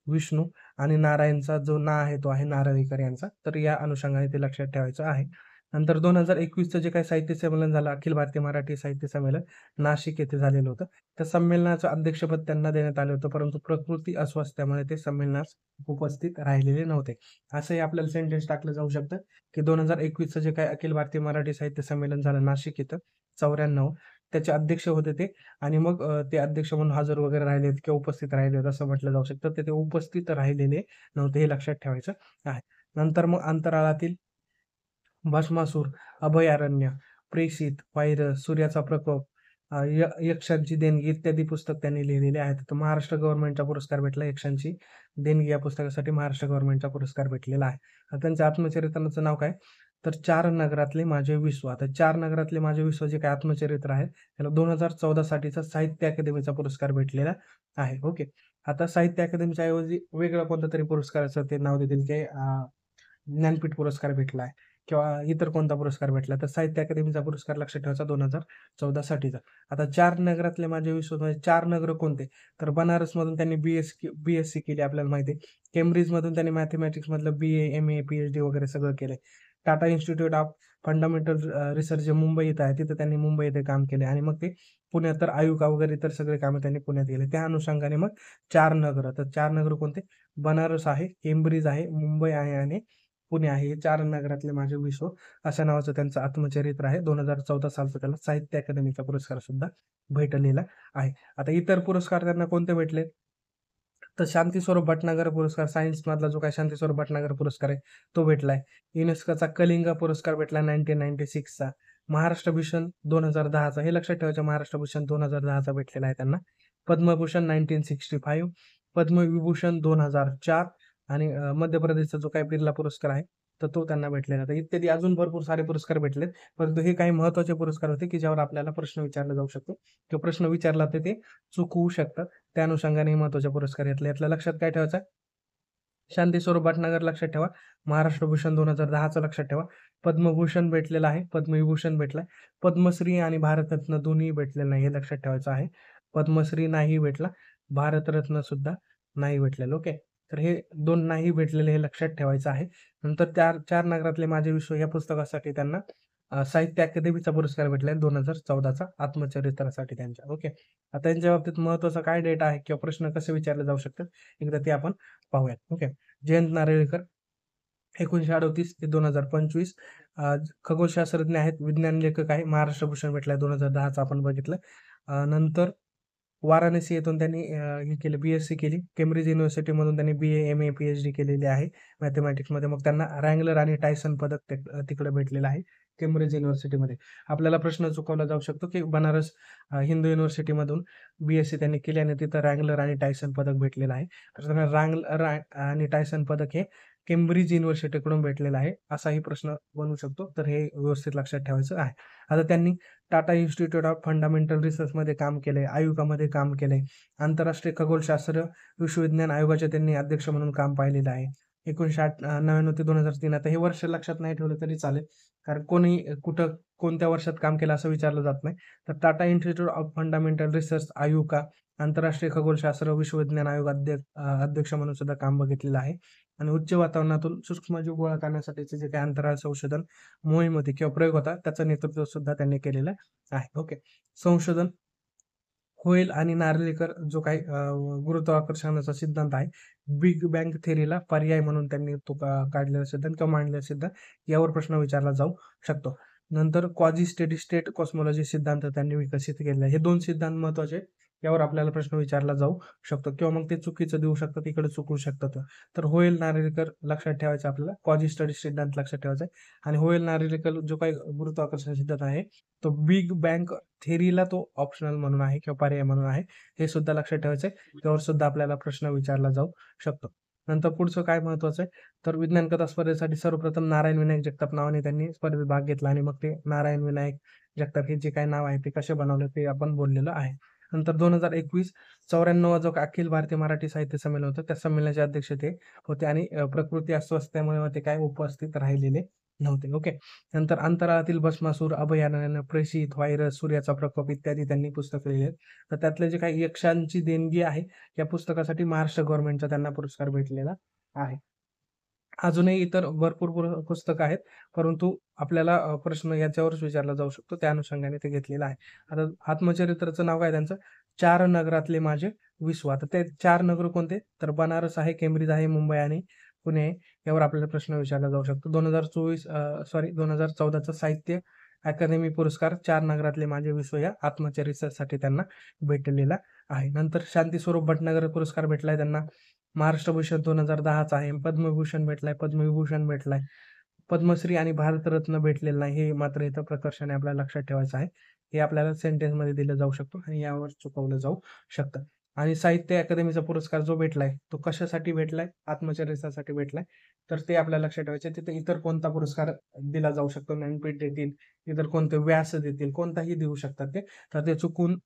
विष्णू आणि नारायणचा जो ना आहे तो आहे नारळीकर यांचा. तर या अनुषंगाने ते लक्षात ठेवायचं आहे. नंतर 2021चं जे काही साहित्य संमेलन झालं, अखिल भारतीय मराठी साहित्य संमेलन नाशिक येथे झालेलं होतं. त्या संमेलनाचं अध्यक्षपद त्यांना देण्यात आलं होतं, परंतु प्रकृती अस्वास्थ्यामुळे ते संमेलनास उपस्थित राहिलेले नव्हते. असंही आपल्याला सेंटेन्स टाकलं जाऊ शकतं, की 2021चं जे काही अखिल भारतीय मराठी साहित्य संमेलन झालं नाशिक इथं 94, त्याचे अध्यक्ष होते ते. आणि मग ते अध्यक्ष म्हणून हजर वगैरे राहिलेत किंवा उपस्थित राहिलेत असं म्हटलं जाऊ शकतं. ते उपस्थित राहिलेले नव्हते हे लक्षात ठेवायचं आहे. नंतर मग अंतराळातील भस्मासूर, अभयारण्य, प्रेषित, व्हायरस, सूर्याचा प्रकोप, यक्षांची देणगी इत्यादी पुस्तक त्यांनी लिहिलेले आहेत. तर महाराष्ट्र गव्हर्नमेंटचा पुरस्कार भेटला यक्षांची देणगी या पुस्तकासाठी महाराष्ट्र गव्हर्नमेंटचा पुरस्कार भेटलेला आहे. आता त्यांच्या आत्मचरित्राचं नाव काय, तर चार नगरातले माझे विश्व. आता चार नगरातले माझे विश्व जे काही आत्मचरित्र आहे त्याला 2014 साठीचा साहित्य अकादमीचा पुरस्कार भेटलेला आहे. ओके. आता साहित्य अकादमीच्या ऐवजी वेगळा कोणता तरी पुरस्काराचं ते नाव देतील, की ज्ञानपीठ पुरस्कार भेटला आहे किंवा इतर कोणता पुरस्कार भेटला, तर साहित्य अकादमीचा पुरस्कार लक्षात ठेवायचा 2014 साठीचा. आता चार नगरातले माझे विश्व म्हणजे चार नगर कोणते, तर बनारसमधून त्यांनी बीएससी केली आपल्याला माहिती आहे. केम्ब्रिजमधून त्यांनी मॅथमॅटिक्समधलं BA, MA, PhD वगैरे सगळं केलंय. Tata institute of fundamental research जे मुंबई इथं आहे, तिथं त्यांनी मुंबई इथे काम केले आणि मग ते पुण्यात तर आयुका वगैरे तर सगळे कामं त्यांनी पुण्यात केले. त्या अनुषंगाने मग चार नगर, तर चार नगर कोणते, बनारस आहे, केम्ब्रिज आहे, मुंबई आहे आणि पुणे आहे. हे चार नगरातले माझे विश्व अशा नावाचं त्यांचं आत्मचरित्र आहे. 2014 सालचा त्याला साहित्य अकादमीचा पुरस्कार सुद्धा भेटलेला आहे. आता इतर पुरस्कार त्यांना कोणते भेटले, तर शांतीस्वरूप भटनागर पुरस्कार, सायन्स मधला जो काही शांतीस्वरूप भटनागर पुरस्कार आहे तो भेटलाय. युनेस्कोचा कलिंग पुरस्कार भेटला 1996चा. महाराष्ट्र भूषण 2010चा, हे लक्षात ठेवायचं, महाराष्ट्र भूषण 2010चा भेटलेला आहे त्यांना. पद्मभूषण 1965, पद्मविभूषण 2004 आणि मध्य प्रदेशचा जो काही बिर्ला पुरस्कार आहे तर तो त्यांना भेटलेला आहे. इत्यादी अजून भरपूर सारे पुरस्कार भेटलेत. परंतु हे काही महत्त्वाचे पुरस्कार होते, की ज्यावर आपल्याला प्रश्न विचारला जाऊ शकतो किंवा प्रश्न विचारला तर ते चूक होऊ शकतात. त्या अनुषंगाने हे महत्त्वाचे पुरस्कार घेतले. यातल्या लक्षात काय ठेवायचं, शांतीस्वरूप भटनागर लक्षात ठेवा. महाराष्ट्र भूषण 2010चं लक्षात ठेवा. पद्मभूषण भेटलेला आहे, पद्मविभूषण भेटलाय. पद्मश्री आणि भारतरत्न दोन्ही भेटलेलं नाही हे लक्षात ठेवायचं आहे. पद्मश्री नाही भेटला, भारतरत्न सुद्धा नाही भेटलेलं. ओके. तर हे दोन नाही भेटलेले हे लक्षात ठेवायचं आहे. नंतर चार चार नगरातले माझे विश्व या पुस्तकासाठी त्यांना साहित्य अकादमीचा पुरस्कार भेटलाय 2014चा आत्मचरित्रासाठी त्यांच्या. ओके. आता त्यांच्या बाबतीत महत्त्वाचा काय डेटा आहे किंवा प्रश्न कसे विचारले जाऊ शकतात एकदा ते आपण पाहूयात. ओके. जयंत नारळीकर 1938 ते 2025 खगोलशास्त्रज्ञ आहेत, विज्ञान लेखक आहे. महाराष्ट्र भूषण भेटलाय 2010चा आपण बघितलं. नंतर वाराणसी येथून त्यांनी हे केलं, BSc केली. केम्ब्रिज युनिव्हर्सिटीमधून त्यांनी BA, MA, PhD केलेली आहे मॅथमॅटिक्समध्ये. मग त्यांना रँगलर आणि टायसन पदक तिकडे भेटलेलं आहे केम्ब्रिज युनिव्हर्सिटीमध्ये. आपल्याला प्रश्न चुकवला जाऊ शकतो, की बनारस हिंदू युनिव्हर्सिटीमधून BSc त्यांनी केली आणि तिथं रँगलर आणि टायसन पदक भेटलेलं आहे. तर त्यांना रँगलर आणि टायसन पदक हे केम्ब्रिज युनिव्हर्सिटीकडून भेटलेलं आहे, असाही प्रश्न बनू शकतो. तर हे व्यवस्थित लक्षात ठेवायचं आहे. आता त्यांनी टाटा इन्स्टिट्यूट ऑफ फंडामेंटल रिसर्चमध्ये काम केलंय, आयुकामध्ये काम केलंय, आंतरराष्ट्रीय खगोलशास्त्र विश्वविज्ञान आयोगाचे त्यांनी अध्यक्ष म्हणून काम पाहिलेलं आहे. 1999 ते 2003. आता हे वर्ष लक्षात नाही ठेवलं तरी चालेल, कारण कोणी कुठं कोणत्या वर्षात काम केलं असं विचारलं जात नाही. तर Tata institute of fundamental research IUCAA, आंतरराष्ट्रीय खगोलशास्त्र विश्वविज्ञान आयोग अध्यक्ष म्हणून सुद्धा काम बघितलेलं आहे. आणि उच्च वातावरणातून सूक्ष्मजीव गोळा करण्यासाठीचे जे काही अंतराळ संशोधन मोहीम होती किंवा प्रयोग होता त्याचं नेतृत्व सुद्धा त्यांनी केलेलं आहे. ओके. संशोधन होईल आणि नार्लीकर जो काही गुरुत्वाकर्षणाचा सिद्धांत आहे, बिग बँग थेअरीला पर्याय म्हणून त्यांनी तो काढलेला सिद्धांत किंवा मांडलेला सिद्धांत, यावर प्रश्न विचारला जाऊ शकतो. नंतर क्वाझी स्टेडी स्टेट कॉस्मॉलॉजी सिद्धांत त्यांनी विकसित केलेला आहे. हे 2 सिद्धांत महत्त्वाचे आहेत. यावर आपल्याला प्रश्न विचारला जाऊ शकतो किंवा मग ते चुकीचं देऊ शकतात, इकडे चुकवू शकतात. तर होईल नार्लीकर लक्षात ठेवायचं आपल्याला, क्वाझी स्टेडी सिद्धांत लक्षात ठेवायचा आहे आणि होईल नार्लीकर जो काही गुरुत्वाकर्षण सिद्धांत आहे, तो बिग बँग थेअरीला तो ऑप्शनल म्हणून आहे किंवा पर्याय म्हणून आहे. हे सुद्धा लक्षात ठेवायचं आहे. त्यावर सुद्धा आपल्याला प्रश्न विचारला जाऊ शकतो. नंतर पुढचं काय महत्वाचं आहे, तर विज्ञान कथा स्पर्धेसाठी सर्वप्रथम नारायण विनायक जगताप नावाने त्यांनी स्पर्धेत भाग घेतला आणि मग ते नारायण विनायक जगताप हे जे काही नाव आहे ते कसे बनवले ते आपण बोललेलो आहे. नंतर 2021 94 जो अखिल भारतीय मराठी साहित्य संमेलन होतं, त्या संमेलनाचे अध्यक्ष ते होते आणि प्रकृती अस्वास्थ्यामुळे ते काय उपस्थित राहिलेले नव्हते. ओके. नंतर अंतराळातील भस्मासूर, अभयारण्य, प्रेषित, व्हायरस, सूर्याचा प्रकोप इत्यादी त्यांनी पुस्तकं लिहिली आहेत. तर त्यातले जे काही यक्षांची देणगी आहे, या पुस्तकासाठी महाराष्ट्र गव्हर्नमेंटचा त्यांना पुरस्कार भेटलेला आहे. अजूनही इतर भरपूर पुस्तकं आहेत, परंतु आपल्याला प्रश्न याच्यावरच विचारला जाऊ शकतो. त्या अनुषंगाने ते घेतलेलं आहे. आता आत्मचरित्राचं नाव काय त्यांचं? 4 नगरातले माझे विश्व. आता ते 4 नगर कोणते? तर बनारस आहे, केम्ब्रिज आहे, मुंबई आणि पुणे आहे. यावर आपल्याला प्रश्न विचारला जाऊ शकतो. 2014चा साहित्य अकादमी पुरस्कार 4 नगरातले माझे विश्व या आत्मचरित्रासाठी त्यांना भेटलेला आहे. नंतर शांतीस्वरूप भटनागर पुरस्कार भेटलाय त्यांना. महाराष्ट्र भूषण 2010चा आहे. पद्मभूषण भेटलाय, पद्मविभूषण भेटलाय. पद्मश्री आणि भारतरत्न भेटलेलं नाही, हे मात्र इथं प्रकर्षाने आपल्याला लक्षात ठेवायचं आहे. हे आपल्याला सेंटेन्समध्ये दिलं जाऊ शकतो आणि यावर चुकवलं जाऊ शकतं. आणि साहित्य अकादमीचा पुरस्कार जो भेटलाय, तो कशासाठी भेटलाय? आत्मचरित्रासाठी भेटलाय. तर ते आपल्याला लक्षात ठेवायचं आहे. तिथे इतर कोणता पुरस्कार दिला जाऊ शकतो? ज्ञानपीठ देतील, इतर कोणते व्यास देतील, कोणताही देऊ शकतात ते. तर ते चुकून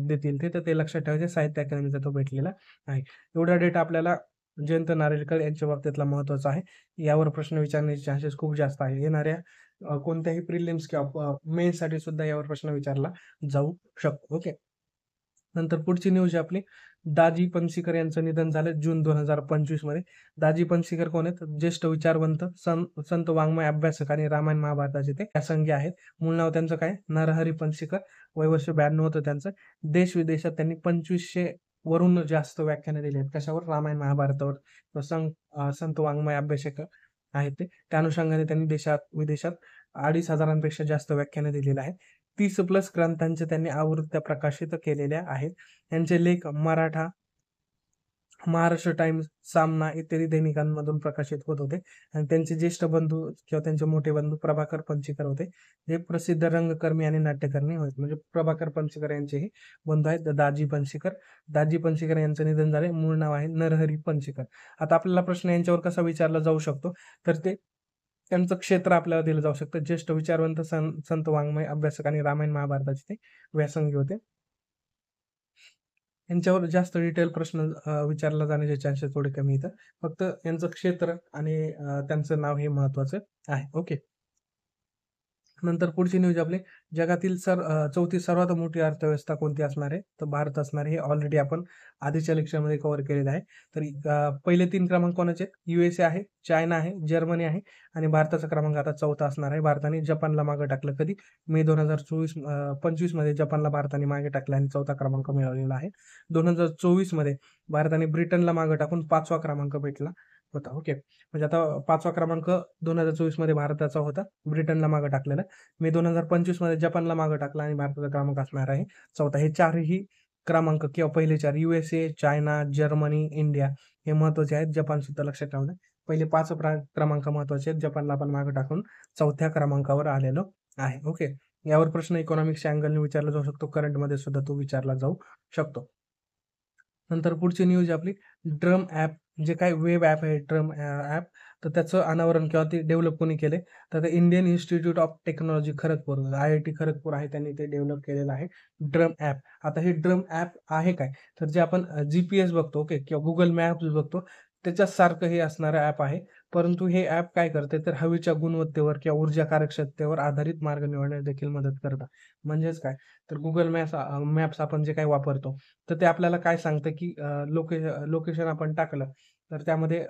देतील ते, तर ते लक्षात ठेवायचे. साहित्य अकादमीचा तो भेटलेला आहे. एवढा डेटा आपल्याला जयंत नारळीकर यांच्या बाबतीतला महत्त्वाचा आहे. यावर प्रश्न विचारण्याचे चान्सेस खूप जास्त आहे. येणाऱ्या कोणत्याही प्रिलिम्स किंवा मेन्ससाठी सुद्धा यावर प्रश्न विचारला जाऊ शकतो. ओके. नंतर पुढची न्यूज आहे आपली, दाजी पणशीकर यांचं निधन झालं जून 2025 मध्ये. दाजी पणशीकर कोण आहेत? ज्येष्ठ विचारवंत, संत वाङ्मय अभ्यासक आणि रामायण महाभारताचे ते व्यासंगी आहेत. मूळ नाव त्यांचं काय? नरहरी पणशीकर. वय वर्ष 92 होतं त्यांचं. देश विदेशात त्यांनी 2500 वरून जास्त व्याख्याने दिली आहेत. कशावर? रामायण महाभारतावर. संत वाङ्मय अभ्यासक आहेत ते. त्या अनुषंगाने त्यांनी देशात विदेशात 2500पेक्षा जास्त व्याख्याने दिलेल्या आहेत. 30+ ग्रंथांच्या त्यांनी आवृत्त्या प्रकाशित केलेल्या आहेत. त्यांचे लेख मराठा, महाराष्ट्र टाइम्स, सामना इत्यादी दैनिकांमधून प्रकाशित होत होते आणि त्यांचे ज्येष्ठ बंधू किंवा त्यांचे मोठे बंधू प्रभाकर पणशीकर होते, जे प्रसिद्ध रंगकर्मी आणि नाट्यकर्मी होते. म्हणजे प्रभाकर पणशीकर यांचेही बंधू आहेत दाजी पणशीकर. दाजी पणशीकर यांचं निधन झाले. मूळ नाव आहे नरहरी पणशीकर. आता आपल्याला प्रश्न यांच्यावर कसा विचारला जाऊ शकतो, तर ते त्यांचं क्षेत्र आपल्याला दिलं जाऊ शकतं. ज्येष्ठ विचारवंत, संत वाङ्मय अभ्यासक आणि रामायण महाभारताचे ते व्यासंगी होते. यांच्यावर जास्त डिटेल प्रश्न विचारला जाण्याचे चान्सेस थोडे कमी येतात. फक्त यांचं क्षेत्र आणि त्यांचं नाव हे महत्वाचं आहे. ओके. नंतर पुढची न्यूज आपली, जगातील चौथी सर्वात मोठी अर्थव्यवस्था कोणती असणार आहे? तर भारत असणार आहे. हे ऑलरेडी आपण आधीच्या लेक्चरमध्ये कव्हर केलेलं आहे. तर पहिले 3 क्रमांक कोणाचे? USA आहे, चायना आहे, जर्मनी आहे आणि भारताचा क्रमांक आता चौथा असणार आहे. भारताने जपानला मागे टाकलं. कधी? मे 2025 मध्ये जपानला भारताने मागे टाकलं आणि चौथा क्रमांक मिळवलेला आहे. 2024 मध्ये भारताने ब्रिटनला मागे टाकून 5वा क्रमांक भेटला होता. ओके. म्हणजे आता 5वा क्रमांक 2024 मध्ये भारताचा होता, ब्रिटनला मागे टाकलेला. मे 2025 मध्ये जपानला मागे टाकला आणि भारताचा क्रमांक असणार आहे चौथा. हे 4ही क्रमांक किंवा पहिले 4 USA, चायना, जर्मनी, इंडिया हे महत्वाचे आहेत. जपान सुद्धा लक्षात ठेवलं. पहिले 5 क्रमांक महत्वाचे आहेत. जपानला आपण मागे टाकून चौथ्या क्रमांकावर आलेलो आहे. ओके. यावर प्रश्न इकॉनॉमिक्सच्या अँगलने विचारला जाऊ शकतो. करंटमध्ये सुद्धा तो विचारला जाऊ शकतो. नंतर पुढची न्यूज आपली, ड्रम ॲप, जे काही वेब ॲप आहे ड्रम ॲप, तर त्याचं अनावरण किंवा ते डेव्हलप कोणी केले? तर Indian Institute of Technology Kharagpur, IIT Kharagpur आहे, त्यांनी ते डेव्हलप केलेलं आहे ड्रम ॲप. आता हे ड्रम ॲप आहे काय? तर जे आपण GPS बघतो, ओके, किंवा गुगल मॅप्स बघतो, त्याच्यासारखं हे असणारं ॲप आहे. परंतु हे ॲप काय करते, तर हवेच्या गुणवत्तेवर किंवा ऊर्जा कार्यक्षमतेवर आधारित मार्ग निवडण्यास देखील मदत करतं. म्हणजेच काय, तर गुगल मॅप्स आपण जे काही वापरतो, तर ते आपल्याला काय सांगतं की लोकेशन आपण टाकलं तर त्यामध्ये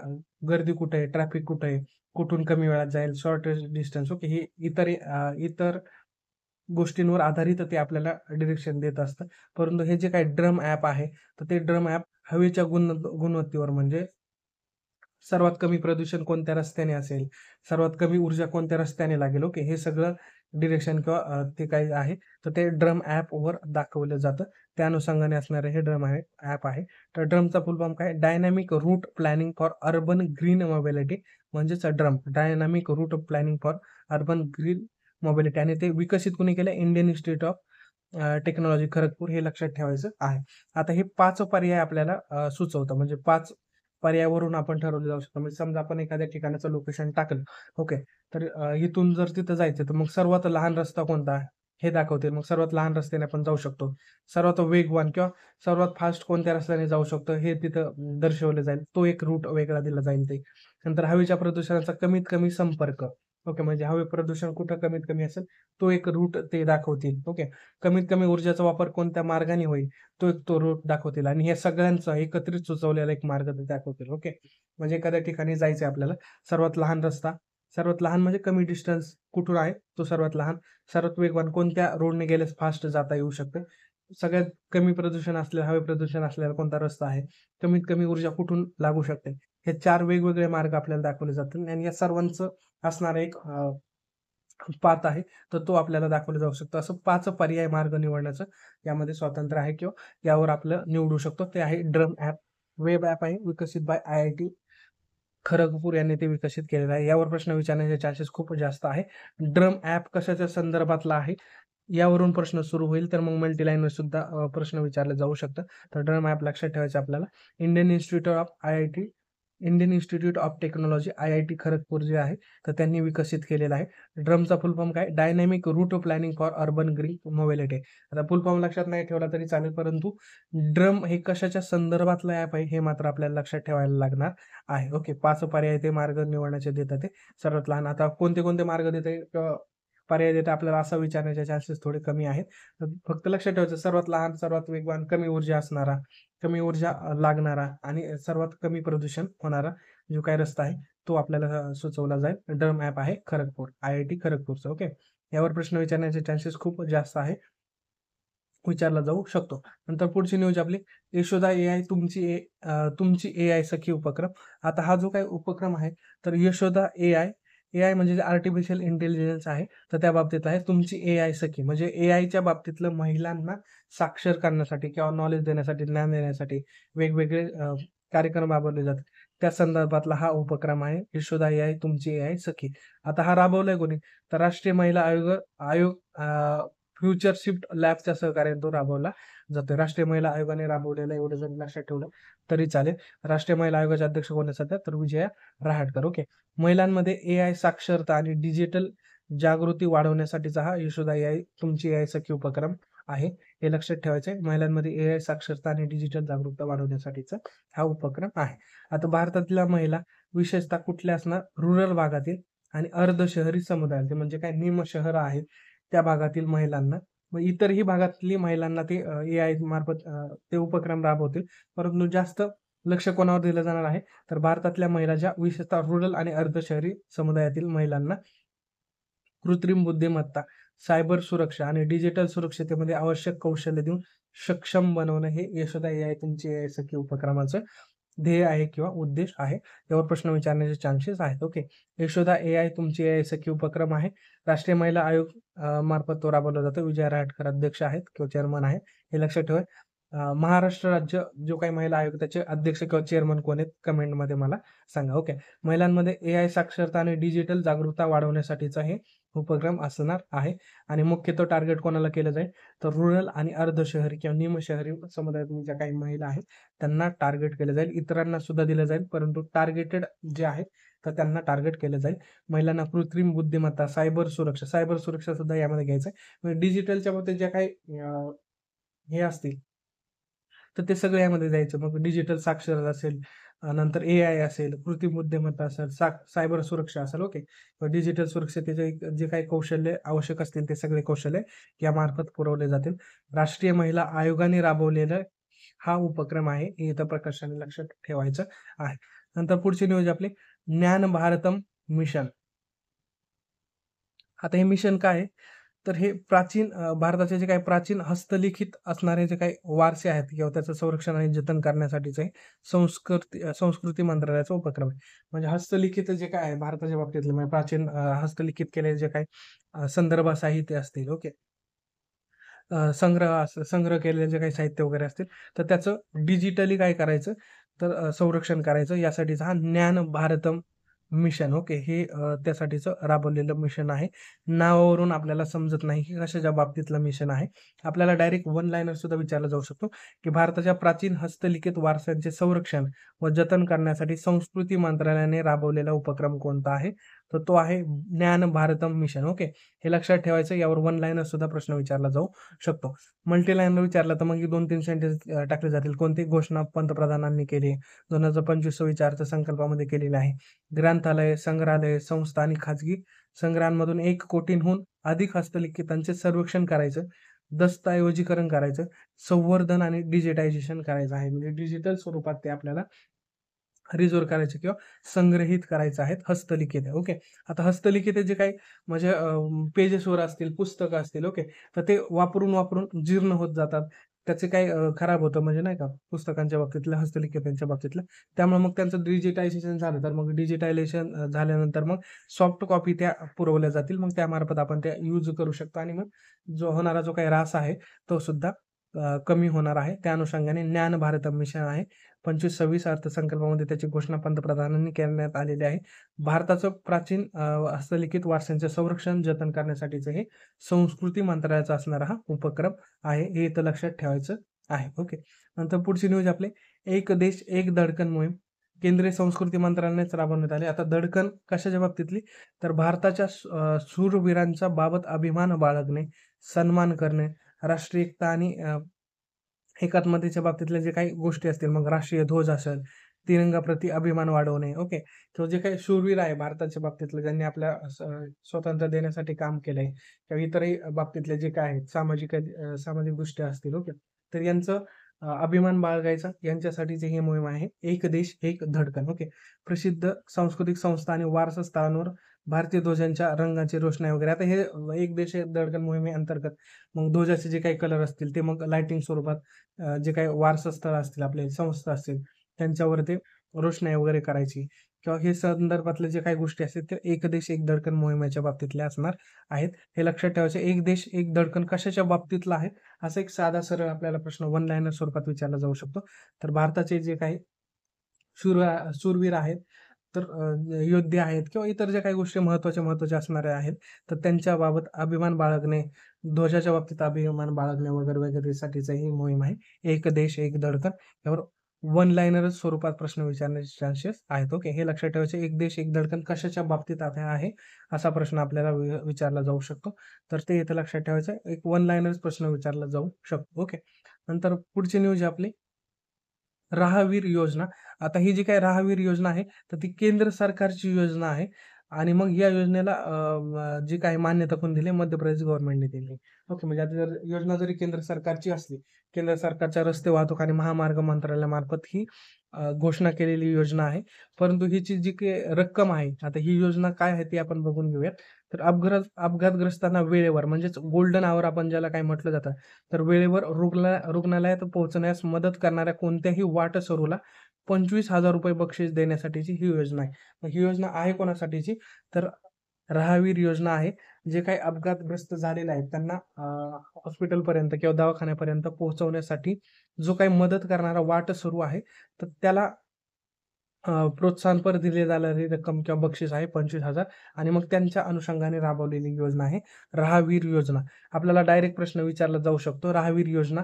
गर्दी कुठे आहे, ट्रॅफिक कुठे आहे, कुठून कमी वेळात जाईल, शॉर्टेस्ट डिस्टन्स. ओके. ही इतर गोष्टींवर आधारित ते आपल्याला डिरेक्शन देत असतं. परंतु हे जे काही ड्रम ॲप आहे, तर ते ड्रम ॲप हवेच्या गुणवत्तेवर म्हणजे सर्वात कमी प्रदूषण कोणत्या रस्त्याने असेल, सर्वात कमी ऊर्जा कोणत्या रस्त्याने लागेल, ओके. हे सगळं डिरेक्शन किंवा ते काही आहे, तर ते ड्रम ॲपवर दाखवलं जातं. त्या अनुषंगाने असणारे हे ड्रम आहे ॲप आहे. तर ड्रमचा फुल फॉर्म काय? Dynamic route planning for urban green mobility म्हणजेच drum. Dynamic route planning for urban green mobility आणि ते विकसित कोणी केलं? Indian Institute of Technology Kharagpur हे लक्षात ठेवायचं आहे. आता हे 5 पर्याय आपल्याला सुचवतं म्हणजे 5 पर्यायावरून आपण ठरवलं जाऊ शकतं. म्हणजे समजा आपण एखाद्या ठिकाणाचं लोकेशन टाकलं, ओके. तर इथून जर तिथं जायचं तर मग सर्वात लहान रस्ता कोणता? हे दाखवते. मग सर्वात लहान रस्त्याने आपण जाऊ शकतो. सर्वात वेगवान किंवा सर्वात फास्ट कोणत्या रस्त्याने जाऊ शकतो हे तिथं दर्शवलं जाईल. तो एक रूट वेगळा दिला जाईल ते. नंतर हवेच्या प्रदूषणाचा कमीत कमी संपर्क. ओके. म्हणजे हवे प्रदूषण कुठं कमीत कमी असेल तो एक रूट ते दाखवतील. ओके. कमीत कमी ऊर्जेचा वापर कोणत्या मार्गाने होईल तो रूट दाखवतील आणि हे सगळ्यांचा एकत्रित सुचवलेला एक मार्ग ते दाखवतील. ओके. म्हणजे एखाद्या ठिकाणी जायचंय आपल्याला, सर्वात लहान रस्ता, सर्वात लहान म्हणजे कमी डिस्टन्स कुठून आहे तो सर्वात लहान, सर्वात वेगवान कोणत्या रोडने गेल्यास फास्ट जाता येऊ शकतं, सगळ्यात कमी प्रदूषण असलेला, हवे प्रदूषण असलेला कोणता रस्ता आहे, कमीत कमी ऊर्जा कुठून लागू शकते. हे 4 वेगवेगळे मार्ग आपल्याला दाखवले जातील आणि या सर्वांचं असणारं एक पाथ आहे, तर तो आपल्याला दाखवला जाऊ शकतो. असं 5 पर्याय मार्ग निवडण्याचं यामध्ये स्वातंत्र्य आहे किंवा यावर आपलं निवडू शकतो. ते आहे ड्रम ॲप. वेब ॲप आहे विकसित बाय IIT खरगपूर यांनी ते विकसित केलेलं आहे. यावर प्रश्न विचारण्याचे चान्सेस खूप जास्त आहे. ड्रम ॲप कशाच्या संदर्भातला आहे? यावरून प्रश्न सुरू होईल. तर मग मल्टी लाईनवर सुद्धा प्रश्न विचारले जाऊ शकतात. तर ड्रम ॲप लक्षात ठेवायचं आपल्याला. Indian Institute of Technology IIT Kharagpur जे आहे, तर त्यांनी विकसित केलेलं आहे. ड्रमचा फुल फॉर्म काय? Dynamic route planning for urban green mobility. आता फुल फॉर्म लक्षात नाही ठेवला तरी चालेल, परंतु ड्रम हे कशाच्या संदर्भातलं ॲप आहे हे मात्र आपल्याला लक्षात ठेवायला लागणार आहे. ओके. 5 पर्याय ते मार्ग निवडण्याचे देतात ते. सर्वात लहान आता कोणते मार्ग देते पर्याय देते आपल्याला असं विचारण्याचे चान्सेस थोडे कमी आहेत. तर फक्त लक्षात ठेवायचं सर्वात लहान, सर्वात वेगवान, कमी ऊर्जा असणारा, कमी ऊर्जा लागणारा आणि सर्वात कमी प्रदूषण होणारा जो काही रस्ता आहे तो आपल्याला सुचवला जाईल. ड्रम ॲप आहे खरगपूर, IIT खरगपूरचं. ओके. यावर प्रश्न विचारण्याचे चान्सेस खूप जास्त आहे. विचारला जाऊ शकतो. नंतर पुढची न्यूज आपली यशोदा AI तुमची AI सखी उपक्रम. आता हा जो काही उपक्रम आहे तर यशोदा AI म्हणजे आर्टिफिशियल इंटेलिजन्स आहे. तर त्या बाबतीत आहे तुमची AI सखी म्हणजे AIच्या बाबतीतलं महिलांना साक्षर करण्यासाठी किंवा नॉलेज देण्यासाठी, ज्ञान देण्यासाठी वेगवेगळे कार्यक्रम राबवले जातात. त्या संदर्भातला हा उपक्रम आहे यशोदा AI तुमची AI सखी. आता हा राबवलाय कोणी? तर राष्ट्रीय महिला आयोग फ्युचर शिफ्ट लॅबच्या सहकार्याने तो राबवला जातोय. राष्ट्रीय महिला आयोगाने राबवलेला एवढं जर लक्षात ठेवलं तरी चालेल. राष्ट्रीय महिला आयोगाचे अध्यक्ष कोण आहेत सध्या? तर विजया रहाटकर. ओके. महिलांमध्ये AI साक्षरता आणि डिजिटल जागृती वाढवण्यासाठीचा हा यशोदा AI तुमची AI सखी उपक्रम आहे. हे लक्षात ठेवायचं आहे. महिलांमध्ये AI साक्षरता आणि डिजिटल जागरूकता वाढवण्यासाठीचा हा उपक्रम आहे. आता भारतातल्या महिला विशेषतः कुठल्या असणार? रूरल भागातील आणि अर्ध शहरी समुदायातील म्हणजे काय निम शहर आहेत त्या भागातील महिलांना, मग इतरही भागातली महिलांना ते AI मार्फत ते उपक्रम राबवतील. परंतु जास्त लक्ष कोणावर दिलं जाणार आहे? तर भारतातल्या महिला ज्या विशेषतः रूरल आणि अर्ध शहरी समुदायातील महिलांना कृत्रिम बुद्धिमत्ता, सायबर सुरक्षा आणि डिजिटल सुरक्षतेमध्ये आवश्यक कौशल्य देऊन सक्षम बनवणं हे यशोदा AI तुमची AI सखी उपक्रमाचं ध्येय आहे किंवा उद्देश आहे. यावर प्रश्न विचारण्याचे चान्सेस आहेत. ओके. यशोदा AI तुमची AI सखी उपक्रम आहे. राष्ट्रीय महिला आयोग मार्फत तो राबवला जातो. विजया रहाटकर अध्यक्ष आहेत किंवा चेअरमन आहेत. हे लक्षात ठेवा. महाराष्ट्र राज्य जो काही महिला आयोग त्याचे अध्यक्ष किंवा चेअरमन कोण आहेत? कमेंटमध्ये मला सांगा. ओके. महिलांमध्ये AI साक्षरता आणि डिजिटल जागरूकता वाढवण्यासाठीचा हे उपक्रम असणार आहे आणि मुख्यतः टार्गेट कोणाला केलं जाईल? तर रूरल आणि अर्ध शहरी किंवा निम शहरी समुदायातील ज्या काही महिला आहेत त्यांना टार्गेट केलं जाईल. इतरांना सुद्धा दिलं जाईल, परंतु टार्गेटेड जे आहेत तर त्यांना टार्गेट केलं जाईल. महिलांना कृत्रिम बुद्धिमत्ता, सायबर सुरक्षा सुद्धा यामध्ये घ्यायचं आहे. म्हणजे डिजिटलच्या बाबतीत ज्या काही हे असतील तर ते सगळं यामध्ये जायचं. मग डिजिटल साक्षरता असेल, नंतर AI असेल, कृत्रिम बुद्धिमत्ता असेल, सायबर सुरक्षा असेल, ओके. डिजिटल सुरक्षतेचे जे काही कौशल्य आवश्यक असतील ते सगळे कौशल्य यामार्फत पुरवले जातील. राष्ट्रीय महिला आयोगाने राबवलेला हा उपक्रम आहे. हे इथं प्रकर्षाने लक्षात ठेवायचं आहे. नंतर पुढची न्यूज आपली ज्ञान भारतम मिशन. आता हे मिशन काय आहे? तर हे प्राचीन भारताचे जे काही प्राचीन हस्तलिखित असणारे जे काही वारसे आहेत किंवा त्याचं संरक्षण आणि जतन करण्यासाठीचं हे संस्कृती मंत्रालयाचा उपक्रम आहे. म्हणजे हस्तलिखित जे काय आहे भारताच्या बाबतीतले म्हणजे प्राचीन हस्तलिखित केलेले जे काही संदर्भ साहित्य असतील, ओके. संग्रह केलेले जे काही साहित्य वगैरे असतील, तर त्याचं डिजिटली काय करायचं, तर संरक्षण करायचं. यासाठीचा हा ज्ञान भारतम मिशन, ओके. हे त्यासाठीचं राबवलेलं मिशन आहे. नावावरून आपल्याला समजत नाही की कशाच्या बाबतीतलं मिशन आहे. आपल्याला डायरेक्ट वन लाइनर सुद्धा विचारला जाऊ शकतो, की भारताच्या प्राचीन हस्तलिखित वारसांचे संरक्षण व जतन करण्यासाठी संस्कृती मंत्रालयाने राबवलेला उपक्रम कोणता आहे? तर तो आहे ज्ञान भारतम मिशन, ओके. हे लक्षात ठेवायचं. यावर वन लाइनर सुद्धा प्रश्न विचारला जाऊ शकतो. मल्टी लाईनर विचारला तर मग 2-3 सेंटेन्स टाकले जातील. कोणती घोषणा पंतप्रधानांनी केली? 2025-26 अर्थसंकल्पामध्ये केलेली आहे. ग्रंथालय, संग्रहालय, संस्था आणि खाजगी संग्रहांमधून 1 कोटींहून अधिक हस्तलिखितांचे सर्वेक्षण करायचं, दस्तऐवजीकरण करायचं, संवर्धन आणि डिजिटायझेशन करायचं आहे. म्हणजे डिजिटल स्वरूपात ते आपल्याला रिझोर करायचे किंवा संग्रहित करायचं आहेत हस्तलिखित आहे, ओके. आता हस्तलिखित जे काही म्हणजे पेजेसवर असतील, पुस्तकं असतील, ओके. तर ते वापरून जीर्ण होत जातात. त्याचे काही खराब होतं म्हणजे नाही का पुस्तकांच्या बाबतीतलं, हस्तलिखितांच्या बाबतीतलं. त्यामुळे मग त्यांचं डिजिटायझेशन झालं, तर मग डिजिटायझेशन झाल्यानंतर मग सॉफ्ट कॉपी त्या पुरवल्या जातील. मग त्यामार्फत आपण त्या यूज करू शकतो आणि मग जो काही ऱ्हास आहे तो सुद्धा कमी होणार आहे. त्या अनुषंगाने ज्ञान भारत मिशन आहे. 25-26 अर्थसंकल्पामध्ये त्याची घोषणा पंतप्रधानांनी करण्यात आलेली आहे. भारताचं प्राचीन हस्तलिखित वारसांचे संरक्षण, जतन करण्यासाठीचं हे संस्कृती मंत्रालयाचा असणारा हा उपक्रम आहे. हे इथं लक्षात ठेवायचं आहे, ओके. नंतर पुढची न्यूज आपले एक देश एक धडकन मोहीम केंद्रीय संस्कृती मंत्रालयानेच राबवण्यात आली. आता धडकन कशाच्या बाबतीतली? तर भारताच्या शूरवीरांच्या बाबत अभिमान बाळगणे, सन्मान करणे, राष्ट्रीय एकता आणि एकात्मतेच्या बाबतीतल्या जे काही गोष्टी असतील, मग राष्ट्रीय ध्वज असेल, तिरंगाप्रती अभिमान वाढवणे, ओके. किंवा जे काही शूरवीर आहे भारताच्या बाबतीतलं, ज्यांनी आपल्या स्वातंत्र्य देण्यासाठी काम केलंय किंवा इतरही बाबतीतले जे काय आहेत सामाजिक गोष्टी असतील, ओके. तर यांचं अभिमान बाळगायचा यांच्यासाठीची ही मोहीम आहे. एक देश एक धडकन, ओके. प्रसिद्ध सांस्कृतिक संस्था आणि वारसा स्थळांवर भारतीय ध्वजांच्या रंगाची रोषणाई वगैरे. आता हे एक देश एक धडकन मोहिमेअंतर्गत मग ध्वजाचे जे काही कलर असतील ते मग लाइटिंग स्वरूपात जे काही वारसास्थळ असतील, आपले संस्था असतील, त्यांच्यावर ते रोषणाई वगैरे करायची किंवा हे संदर्भातले जे काही गोष्टी असतील ते एक देश एक धडकन मोहिमेच्या बाबतीतले असणार आहेत. हे लक्षात ठेवायचे. एक देश एक धडकन कशाच्या बाबतीतला आहे? असा एक साधा सरळ आपल्याला प्रश्न वन लाइनर स्वरूपात विचारला जाऊ शकतो. तर भारताचे जे काही शूरवीर आहेत, तर योद्धे आहेत किंवा इतर ज्या काही गोष्टी महत्त्वाच्या असणाऱ्या आहेत, तर त्यांच्याबाबत अभिमान बाळगणे, ध्वजाच्या बाबतीत अभिमान बाळगणे वगैरेसाठीची ही मोहीम आहे. एक देश एक धडकन. यावर वन लाइनर स्वरूपात प्रश्न विचारण्याचे चान्सेस आहेत, ओके. हे लक्षात ठेवायचे. एक देश एक धडकन कशाच्या बाबतीत आहे असा प्रश्न आपल्याला विचारला जाऊ शकतो. तर ते इथे लक्षात ठेवायचं. एक वन लाइनर प्रश्न विचारला जाऊ शकतो, ओके. नंतर पुढची न्यूज आपली राहावीर योजना. आता ही जी काही राहावीर योजना आहे, तर ती केंद्र सरकारची योजना आहे आणि मग या योजनेला जी काही मान्यता कोणी दिली? मध्य प्रदेश गव्हर्नमेंटने दिली. ओके. म्हणजे आता जर योजना जरी केंद्र सरकारची असली, केंद्र सरकारच्या रस्ते वाहतूक आणि महामार्ग मंत्रालयामार्फत ही घोषणा केलेली योजना आहे. परंतु हिची जी काही रक्कम आहे, आता ही योजना काय आहे ती आपण बघून घेऊयात. तर अपघातग्रस्तांना वेळेवर म्हणजेच गोल्डन आवर आपण ज्याला काही म्हटलं जातं, तर वेळेवर रुग्णालयात पोहोचण्यास मदत करणाऱ्या कोणत्याही वाटसरूला ₹25,000 बक्षीस देण्यासाठीची ही योजना आहे. मग ही योजना आहे कोणासाठीची? तर राहावीर योजना आहे. जे काही अपघातग्रस्त झालेले आहेत त्यांना हॉस्पिटलपर्यंत किंवा दवाखान्यापर्यंत पोहोचवण्यासाठी जो काही मदत करणारा वाटसरू आहे, तर त्याला प्रोत्साहनपर दिले जाणारी रक्कम किंवा बक्षीस आहे 25,000 आणि मग त्यांच्या अनुषंगाने राबवलेली योजना आहे राहावीर योजना. आपल्याला डायरेक्ट प्रश्न विचारला जाऊ शकतो, राहावीर योजना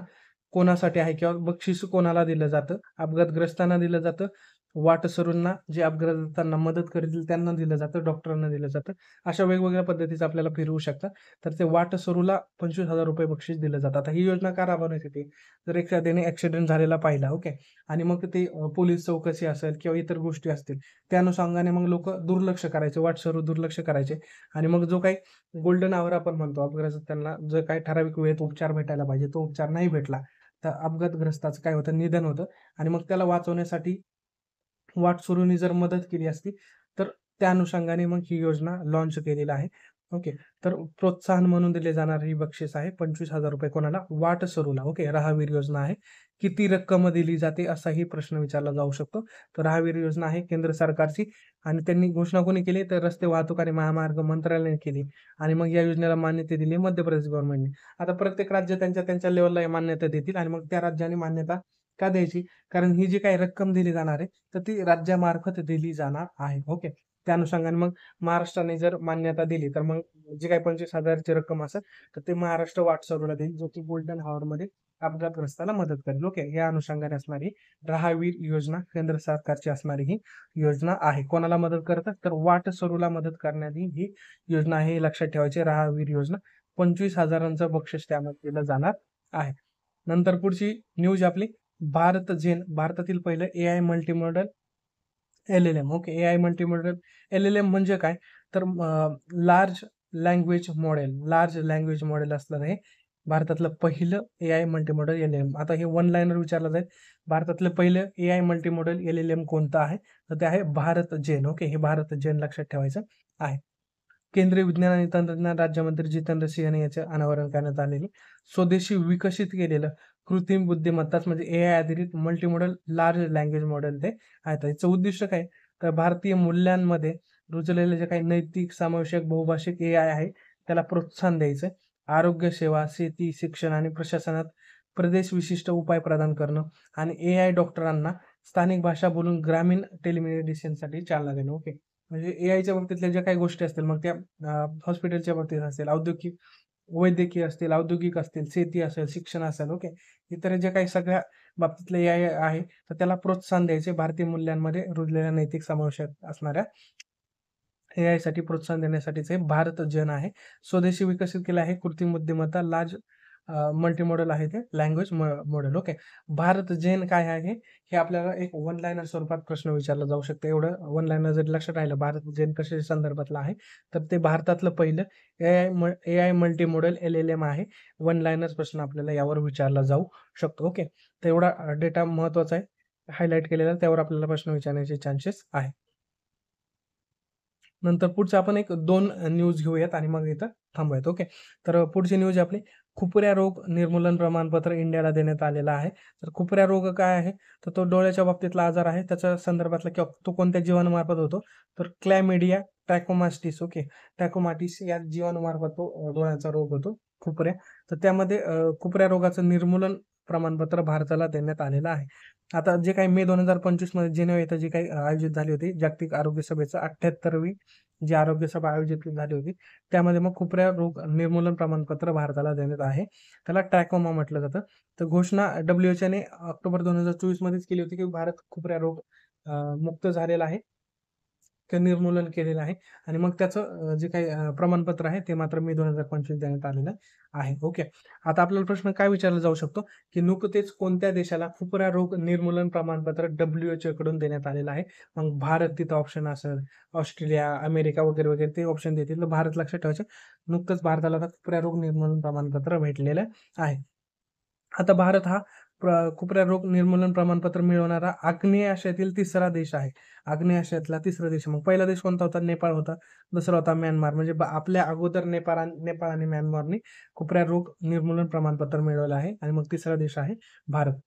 कोणासाठी आहे किंवा बक्षीस कोणाला दिलं जातं? अपघातग्रस्तांना दिलं जातं, वाटसरूंना जे अपघातांना मदत करतील त्यांना दिलं जातं, डॉक्टरांना दिलं जातं. अशा वेगवेगळ्या पद्धतीचं आपल्याला फिरवू शकतात. तर ते वाटसरूला ₹25,000 बक्षीस दिलं जातं. आता ही योजना का राबवण्यात येते? जर एखाद्याने ॲक्सिडेंट झालेला पाहिला, ओके. आणि मग ते पोलीस चौकशी असेल किंवा इतर गोष्टी असतील, त्या अनुषंगाने मग लोकं दुर्लक्ष करायचे, वाटसरू दुर्लक्ष करायचे आणि मग जो काही गोल्डन आवर आपण म्हणतो, अपघातग्रस्तांना जो काही ठराविक वेळेत उपचार भेटायला पाहिजे, तो उपचार नाही भेटला, तर अपघातग्रस्ताचं काय होतं? निधन होतं आणि मग त्याला वाचवण्यासाठी वाटसरूंनी जर मदत केली असती, तर त्या अनुषंगाने मग ही योजना लॉन्च केलेली आहे. ओके. तर प्रोत्साहन म्हणून दिले जाणारे ही बक्षीस आहे ₹25,000 कोणाला? वाटसरूला. ओके. राहावीर योजना आहे. किती रक्कम दिली जाते असाही प्रश्न विचारला जाऊ शकतो. तर राहावीर योजना आहे केंद्र सरकारची आणि त्यांनी घोषणा कोणी केली? तर रस्ते वाहतूक आणि महामार्ग मंत्रालयाने केली आणि मग या योजनेला मान्यता दिली मध्य प्रदेश गव्हर्नमेंटने. आता प्रत्येक राज्य त्यांच्या लेव्हलला मान्यता देतील आणि मग त्या राज्याने मान्यता का द्यायची? कारण ही जी काही रक्कम दिली जाणार आहे, तर ती राज्यामार्फत दिली जाणार आहे. ओके. त्या अनुषंगाने मग महाराष्ट्राने जर मान्यता दिली, तर मग जी काही 25,000 ची रक्कम असेल, तर ते महाराष्ट्र वाटसरूला देईल, जो की गोल्डन हॉवरमध्ये अपघातग्रस्ताला मदत करेल. ओके. या अनुषंगाने असणारी राहावीर योजना केंद्र सरकारची असणारी ही योजना आहे. कोणाला मदत करतात? तर वाटसरूला मदत करणारी ही योजना आहे. हे लक्षात ठेवायचे. राहावीर योजना 25,000चं बक्षीस त्यामध्ये दिलं जाणार आहे. नंतर पुढची न्यूज आपली भारत जेन भारतातील पहिलं AI multimodal L-L-M. Okay. AI multimodal L-L-M म्हणजे काय? तर लार्ज लार्ज लँग्वेज मॉडेल असणार आहे. भारतातलं पहिलं एआय मल्टीमॉडल एल-एल-एम. आता हे वन लाइनर विचारलं जाईल. भारतातलं पहिलं एआय मल्टीमॉडल एल-एल-एम कोणतं आहे? तर ते आहे भारत जेन. ओके. हे भारत जेन लक्षात ठेवायचं आहे. केंद्रीय विज्ञान आणि तंत्रज्ञान राज्यमंत्री जितेंद्र सिंह यांनी याचे अनावरण करण्यात आलेले. स्वदेशी विकसित केलेलं कृत्रिम बुद्धिमत्ताच म्हणजे एआय आधारित मल्टीमॉडल लार्ज लँग्वेज मॉडेल ते आहे. तर याचं उद्दिष्ट काय? तर भारतीय मूल्यांमध्ये रुजलेले जे काही नैतिक, समावेशक, बहुभाषिक एआय आहे, त्याला प्रोत्साहन द्यायचं. आरोग्य सेवा, शेती, शिक्षण आणि प्रशासनात प्रदेश विशिष्ट उपाय प्रदान करणं आणि एआय डॉक्टरांना स्थानिक भाषा बोलून ग्रामीण टेलिमेडिसिनसाठी चालना देणं. ओके. म्हणजे एआयच्या बाबतीतल्या ज्या काही गोष्टी असतील, मग त्या हॉस्पिटलच्या बाबतीत असेल, वैद्यकीय असतील, औद्योगिक असतील, शेती असेल, शिक्षण असेल, ओके. इतर जे काही सगळ्या बाबतीतले एआय आहे, तर त्याला प्रोत्साहन द्यायचे. भारतीय मूल्यांमध्ये रुजलेल्या नैतिक समावेशात असणाऱ्या एआयसाठी प्रोत्साहन देण्यासाठीच हे भारत जन आहे. स्वदेशी विकसित केलं आहे कृत्रिम बुद्धिमत्ता लार्ज मल्टीमॉडल आहे ते लँग्वेज मॉडेल. ओके. भारत जेन काय आहे? हे आपल्याला एक वन लाइनर स्वरूपात प्रश्न विचारला जाऊ शकतो. एवढं वन लाइनर जर लक्षात राहिलं भारत जेन कशा संदर्भातलं आहे, तर ते भारतातलं पहिलं एआय मल्टीमॉडल एल-एल-एम आहे. वन लाइनर प्रश्न आपल्याला यावर विचारला जाऊ शकतो. ओके. तर एवढा डेटा महत्त्वाचा आहे. हायलाइट केलेला त्यावर आपल्याला प्रश्न विचारण्याचे चान्सेस आहे. नंतर पुढचं आपण एक 2 न्यूज घेऊयात आणि मग इथं थांबूयात. ओके. तर पुढची न्यूज आपली खुपऱ्या रोग निर्मूलन प्रमाणपत्र इंडियाला देण्यात आलेलं आहे. तर खुपऱ्या रोग काय आहे? तर तो डोळ्याच्या बाबतीतला आजार आहे. त्याच्या संदर्भातला किंवा तो कोणत्या जीवाणूमार्फत होतो? तर क्लॅमिडिया ट्रॅकोमास्टिस. ओके. ट्रॅकोमाटिस या जीवाणूमार्फत तो डोळ्याचा रोग होतो खुपऱ्या. तर त्यामध्ये खुपऱ्या रोगाचं निर्मूलन प्रमाणपत्र भारताला देण्यात आलेलं आहे. आता जे काही मे 2025 मध्ये जिनिव्हा इथं जी काही आयोजित झाली होती जागतिक आरोग्य सभेचं 78वी जी आरोग्य सभा आयोजित झाली होती, त्यामध्ये मग खुपऱ्या रोग निर्मूलन प्रमाणपत्र भारताला देण्यात आहे. त्याला ट्रॅकोमा म्हटलं जातं. तर घोषणा WHO ऑक्टोबर 2024 मध्येच केली होती, की भारत खुपऱ्या रोग मुक्त झालेला आहे. ते निर्मूलन केलेलं आहे आणि मग त्याचं जे काही प्रमाणपत्र आहे ते मात्र मे 2025 देण्यात आलेलं आहे. ओके. आता आपल्याला प्रश्न काय विचारला जाऊ शकतो, की नुकतेच कोणत्या देशाला खुपरा रोग निर्मूलन प्रमाणपत्र WHO कडून देण्यात आलेलं आहे. मग भारत तिथं ऑप्शन असेल, ऑस्ट्रेलिया, अमेरिका वगैरे, वगैरे ते ऑप्शन देतील. तर भारत लक्षात ठेवायचं. नुकतंच भारताला आता खुपरा रोग निर्मूलन प्रमाणपत्र भेटलेलं आहे. आता भारत हा खुपऱ्या रोग निर्मूलन प्रमाणपत्र मिळवणारा आग्नेय आशियातील तिसरा देश आहे. आग्नेय आशियातला तिसरा देश. मग पहिला देश कोणता होता? नेपाळ होता. दुसरा होता म्यानमार. म्हणजे आपल्या अगोदर नेपाळ आणि म्यानमारने खुपऱ्या रोग निर्मूलन प्रमाणपत्र मिळवलं आहे आणि मग तिसरा देश आहे भारत.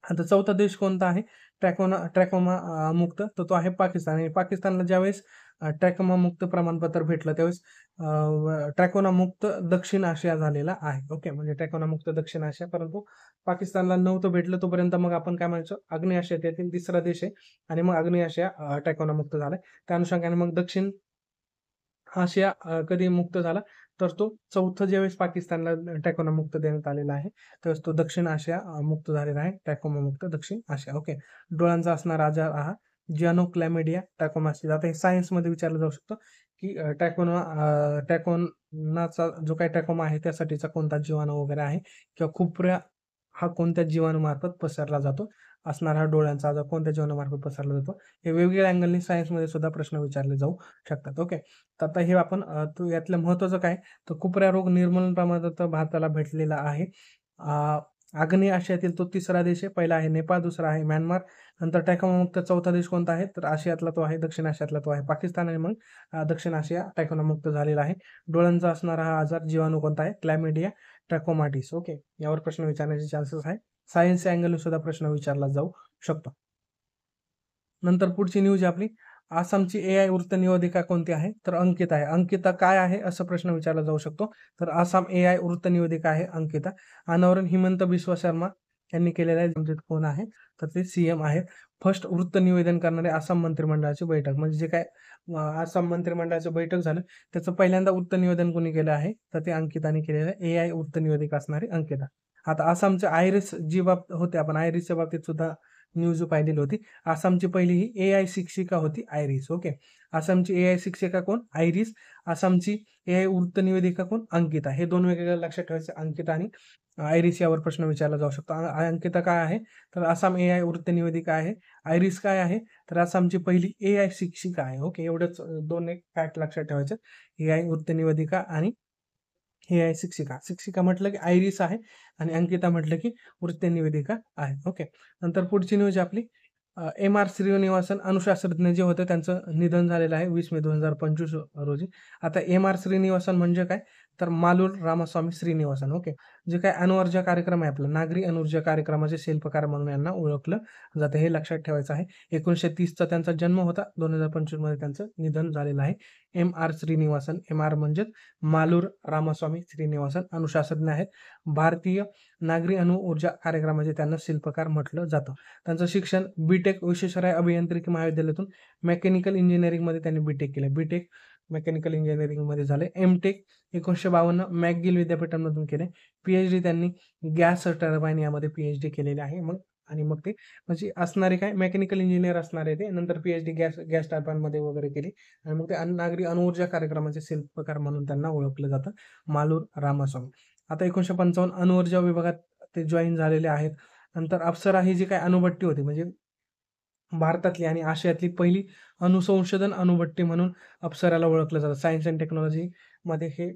आता चौथा देश कोणता आहे? ट्रॅकोमा मुक्त तर तो आहे पाकिस्तान आणि पाकिस्तानला ज्यावेळेस ट्रॅकोमा मुक्त प्रमाणपत्र भेटलं त्यावेळेस ट्रॅकोना मुक्त दक्षिण आशिया झालेला आहे. ओके. म्हणजे ट्रॅकोना मुक्त दक्षिण आशिया परंतु पाकिस्तानला नव्हतं भेटलं तोपर्यंत मग आपण काय म्हणायचो? आग्नेय आशियातील तिसरा देश आहे आणि मग आग्नेय आशिया ट्रॅकोना मुक्त झालाय. त्या अनुषंगाने मग दक्षिण आशिया कधी मुक्त झाला? तर तो चौथं ज्यावेळेस पाकिस्तानला ट्रॅकोना मुक्त देण्यात आलेला आहे, त्यावेळेस तो दक्षिण आशिया मुक्त झालेला आहे. ट्रॅकोमा मुक्त दक्षिण आशिया. ओके. डोळ्यांचा असणारा आजार हा जियानोक्लॅमिडिया ट्रॅकोमास्टिस. आता हे सायन्समध्ये विचारलं जाऊ शकतं, की ट्रॅकोनाचा जो काही ट्रॅकोमा आहे त्यासाठीचा कोणता जीवाणू वगैरे आहे किंवा खुपऱ्या हा कोणत्या जीवाणूमार्फत पसरला जातो? असणारा हा डोळ्यांचा आजार कोणत्या जीवाणूमार्फत पसरला जातो? हे वेगवेगळ्या अँगलनी सायन्समध्ये सुद्धा प्रश्न विचारले जाऊ शकतात. ओके. तर आता हे आपण यातलं महत्त्वाचं काय? तर खुपऱ्या रोग निर्मूलन प्रमाणपत्र भारताला भेटलेलं आहे. आग्नेय आशियातील तो तिसरा देश आहे. पहिला आहे नेपाळ, दुसरा आहे म्यानमार, नंतर टॅकोमामुक्त चौथा देश कोणता आहे तर आशियातला तो आहे, दक्षिण आशियातला तो आहे पाकिस्तान. आणि मग दक्षिण आशिया टॅकोमामुक्त झालेला आहे. डोळ्यांचा असणारा हा आजार जीवाणू कोणता आहे, क्लॅमिडिया ट्रॅकोमाटिस. ओके, यावर प्रश्न विचारण्याचे चान्सेस आहे. सायन्स अँगल सुद्धा प्रश्न विचारला जाऊ शकतो. नंतर पुढची न्यूज आपली, आसामची AI वृत्तनिवेदिका कोणती आहे तर अंकिता आहे. अंकिता काय आहे असं प्रश्न विचारला जाऊ शकतो. तर आसाम AI वृत्तनिवेदिका आहे अंकिता. अनावरण हिमंत बिस्वा शर्मा यांनी केलेलं आहे. म्हणजे कोण आहे तर ते CM आहेत. फर्स्ट वृत्त निवेदन करणारे आसाम मंत्रिमंडळाची बैठक, म्हणजे जे काय आसाम मंत्रिमंडळाची बैठक झालं त्याचं पहिल्यांदा वृत्त निवेदन कोणी केलं आहे तर ते अंकिताने केलेलं आहे. AI वृत्त निवेदिका असणारी अंकिता. आता आसामचे आयरिस जी बाब होते, आपण आयरिसच्या बाबतीत सुद्धा न्यूज पाहिलेली होती. आसामची पहिली ही AI शिक्षिका होती आयरिस. ओके, आसामची AI शिक्षिका कोण, आयरिस. आसामची AI वृत्त निवेदिका कोण, अंकिता. हे दोन वेगवेगळ्या लक्षात ठेवायचे, अंकिता आणि आयरिस. यावर प्रश्न विचारला जाऊ शकतो. अंकिता काय आहे तर आसाम AI वृत्त निवेदिका आहे. आयरिस काय आहे तर आसामची पहिली AI शिक्षिका आहे. ओके, एवढंच दोन एक फॅक्ट लक्षात ठेवायचे, AI वृत्त निवेदिका आणि AI शिक्षिका. शिक्षिका म्हटलं की आयरिस आहे आणि अंकिता म्हटलं की वृत्त निवेदिका आहे. ओके, नंतर पुढची न्यूज आपली, MR श्रीनिवासन अणुशास्त्रज्ञ जे होते त्यांचं निधन झालेलं आहे 20 मे 2025 रोजी. आता MR श्रीनिवासन म्हणजे काय तर मालूर रामास्वामी श्रीनिवासन. ओके, जे काय अणुऊर्जा कार्यक्रम आहे आपला, नागरी अणुऊर्जा कार्यक्रमाचे शिल्पकार म्हणून यांना ओळखलं जातं, हे लक्षात ठेवायचं आहे. 1930चा त्यांचा जन्म होता, 2025 मध्ये त्यांचं निधन झालेलं आहे. MR श्रीनिवासन, MR म्हणजे मालूर रामास्वामी श्रीनिवासन, अणुशास्त्रज्ञ आहेत. भारतीय नागरी अणु ऊर्जा कार्यक्रमाचे त्यांना शिल्पकार म्हटलं जातं. त्यांचं शिक्षण बीटेक विश्वेश्वरय्या अभियांत्रिकी महाविद्यालयातून मेकॅनिकल इंजिनिअरिंगमध्ये त्यांनी बीटेक केलं. बीटेक मेकॅनिकल इंजिनिअरिंगमध्ये झाले. एमटेक 1952 मॅकगिल विद्यापीठामधून केले. PhD त्यांनी गॅस टर्बाईन यामध्ये PhD केलेले आहे. मग ते म्हणजे असणारे काय मेकॅनिकल इंजिनियर असणारे ते, नंतर PhD गॅस टर्बाईनमध्ये वगैरे केली आणि मग ते नागरी अणुऊर्जा कार्यक्रमाचे शिल्पकार म्हणून त्यांना ओळखलं जातं, मालूर रामास्वामी. आता 1955 अणुऊर्जा विभागात ते जॉईन झालेले आहेत. नंतर अप्सरा ही जी काही अणुभट्टी होती, म्हणजे भारतातली आणि आशियातली पहिली अणुसंशोधन अणुभट्टी म्हणून अप्सराला ओळखलं जातं. सायन्स अँड टेक्नॉलॉजी मध्ये हे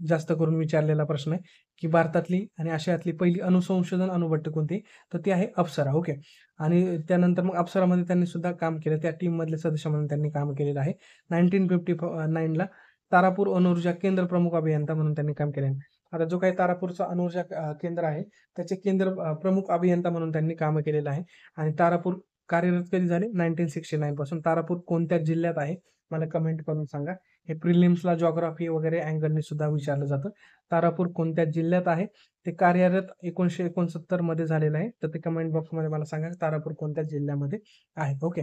जास्त करून विचारलेला प्रश्न आहे की भारतातली आणि आशियातली पहिली अणुसंशोधन अणुभट्टी कोणती तर ती आहे अप्सरा. ओके, आणि त्यानंतर मग अप्सरामध्ये त्यांनी सुद्धा काम केलं, त्या टीम मधले सदस्य म्हणून त्यांनी काम केलेलं आहे. 1959 ला तारापूर अणुऊर्जा केंद्र प्रमुख अभियंता म्हणून त्यांनी काम केले. आता जो काही तारापूरचा अणुऊर्जा केंद्र आहे त्याचे केंद्र प्रमुख अभियंता म्हणून त्यांनी काम केलेलं आहे. आणि तारापूर कार्यरत कधी झाले 1969 पासून. तारापूर कोणत्या जिल्ह्यात आहे मला कमेंट करून सांगा. हे प्रिलिम्सला जॉग्राफी वगैरे अँगलने सुद्धा विचारलं जातं. तारापूर कोणत्या जिल्ह्यात आहे, ते कार्यरत 1969 मध्ये झालेलं आहे. तर ते कमेंट बॉक्समध्ये मला सांगा तारापूर कोणत्या जिल्ह्यामध्ये आहे. ओके,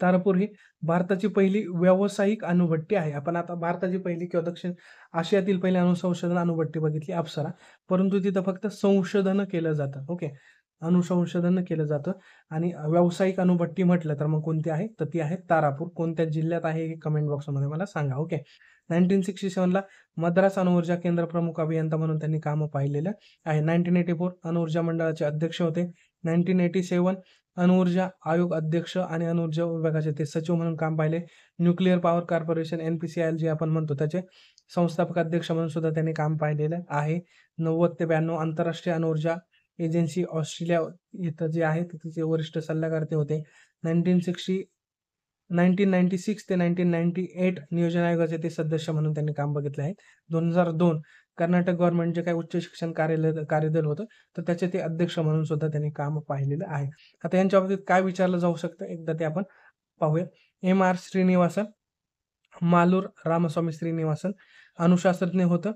तारापूर ही भारताची पहिली व्यावसायिक अणुभट्टी आहे. आपण आता भारताची पहिली किंवा दक्षिण आशियातील पहिली अणुसंशोधन अणुभट्टी बघितली अप्सरा, परंतु तिथं फक्त संशोधन केलं जातं. ओके, अणुसंशोधन केलं जातं. आणि व्यावसायिक अणुभट्टी म्हटलं तर मग कोणती आहे तर ती आहे तारापूर. कोणत्या जिल्ह्यात आहे हे कमेंट बॉक्समध्ये मला सांगा. ओके, 1967 ला मद्रास अणुऊर्जा केंद्र प्रमुख अभियंता म्हणून त्यांनी कामं पाहिलेलं आहे. 1984 अणुऊर्जा मंडळाचे अध्यक्ष होते. 1987 अणुऊर्जा आयोग अध्यक्ष आणि अणुऊर्जा विभागाचे ते सचिव म्हणून काम पाहिले. न्यूक्लिअर पॉवर कॉर्पोरेशन NPCIL जे आपण म्हणतो त्याचे संस्थापक अध्यक्ष म्हणून सुद्धा त्यांनी काम पाहिलेलं आहे. 90 ते 92 आंतरराष्ट्रीय अणुऊर्जा एजन्सी ऑस्ट्रेलिया इथं जे आहे तिचे वरिष्ठ सल्लागार ते होते. 1996 ते 1998 नियोजन आयोगाचे ते सदस्य म्हणून त्यांनी काम बघितले आहे. 2002 कर्नाटक गव्हर्नमेंट जे काही उच्च शिक्षण कार्यदल होतं तर त्याचे ते अध्यक्ष म्हणून सुद्धा त्यांनी काम पाहिलेलं आहे. आता यांच्या बाबतीत काय विचारलं जाऊ शकतं एकदा ते आपण पाहूया. MR श्रीनिवासन, मालूर रामास्वामी श्रीनिवासन अणुशास्त्रज्ञ होतं.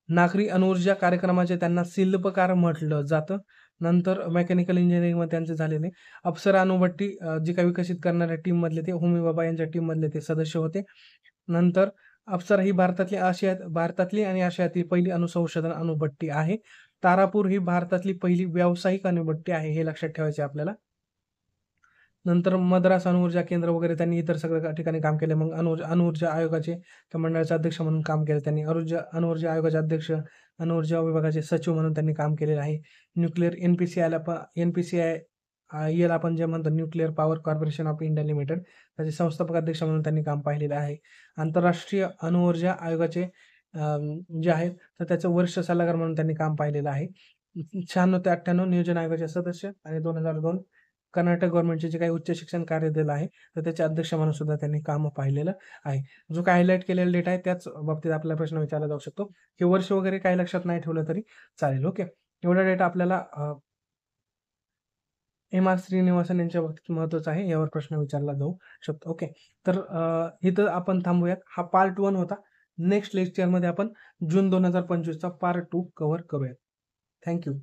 नागरी अणुऊर्जा कार्यक्रमाचे त्यांना शिल्पकार म्हटलं जातं. नंतर मेकॅनिकल इंजिनिअरिंगमध्ये त्यांचे झालेले. अप्सरा अणुभट्टी जी काही विकसित करणाऱ्या टीम मधले ते होमी बाबा यांच्या टीम मधले ते सदस्य होते. नंतर अप्सरा ही भारतातली आणि आशियातील पहिली अणुसंशोधन अणुभट्टी आहे. तारापूर ही भारतातली पहिली व्यावसायिक अणुभट्टी आहे, हे लक्षात ठेवायचे आपल्याला. नंतर मद्रास अणुऊर्जा केंद्र वगैरे त्यांनी इतर सगळ्या ठिकाणी काम केले. मग अणुऊर्जा आयोगाचे मंडळाचे अध्यक्ष म्हणून काम केले त्यांनी. अणुऊर्जा आयोगाचे अध्यक्ष, अणुऊर्जा विभागाचे सचिव म्हणून त्यांनी काम केलेलं आहे. न्यूक्लिअर NPCIL आपण जे म्हणतो nuclear power corporation of India limited त्याचे संस्थापक अध्यक्ष म्हणून त्यांनी काम पाहिलेलं आहे. आंतरराष्ट्रीय अणुऊर्जा आयोगाचे जे आहेत, तर त्याचं वर्ष सल्लागार म्हणून त्यांनी काम पाहिलेलं आहे. 96 ते 98 नियोजन आयोगाचे सदस्य आणि 2002 कर्नाटक गव्हर्नमेंटचे जे काही उच्च शिक्षण कार्यदल आहे, तर त्याचे अध्यक्ष म्हणून सुद्धा त्यांनी काम पाहिलेलं आहे. जो काही हायलाइट केलेला डेटा आहे त्याच बाबतीत आपल्याला प्रश्न विचारला जाऊ शकतो. हे वर्ष वगैरे काही लक्षात नाही ठेवलं तरी चालेल. ओके. एवढा डेटा आपल्याला एम.आर. श्रीनिवासन यांच्या बाबतीत महत्त्वाचं आहे. यावर प्रश्न विचारला जाऊ शकतो. ओके. तर इथं आपण थांबूयात. हा पार्ट 1 होता. नेक्स्ट लेक्चरमध्ये आपण जून 2025 चा पार्ट 2 कव्हर करूयात. Thank you.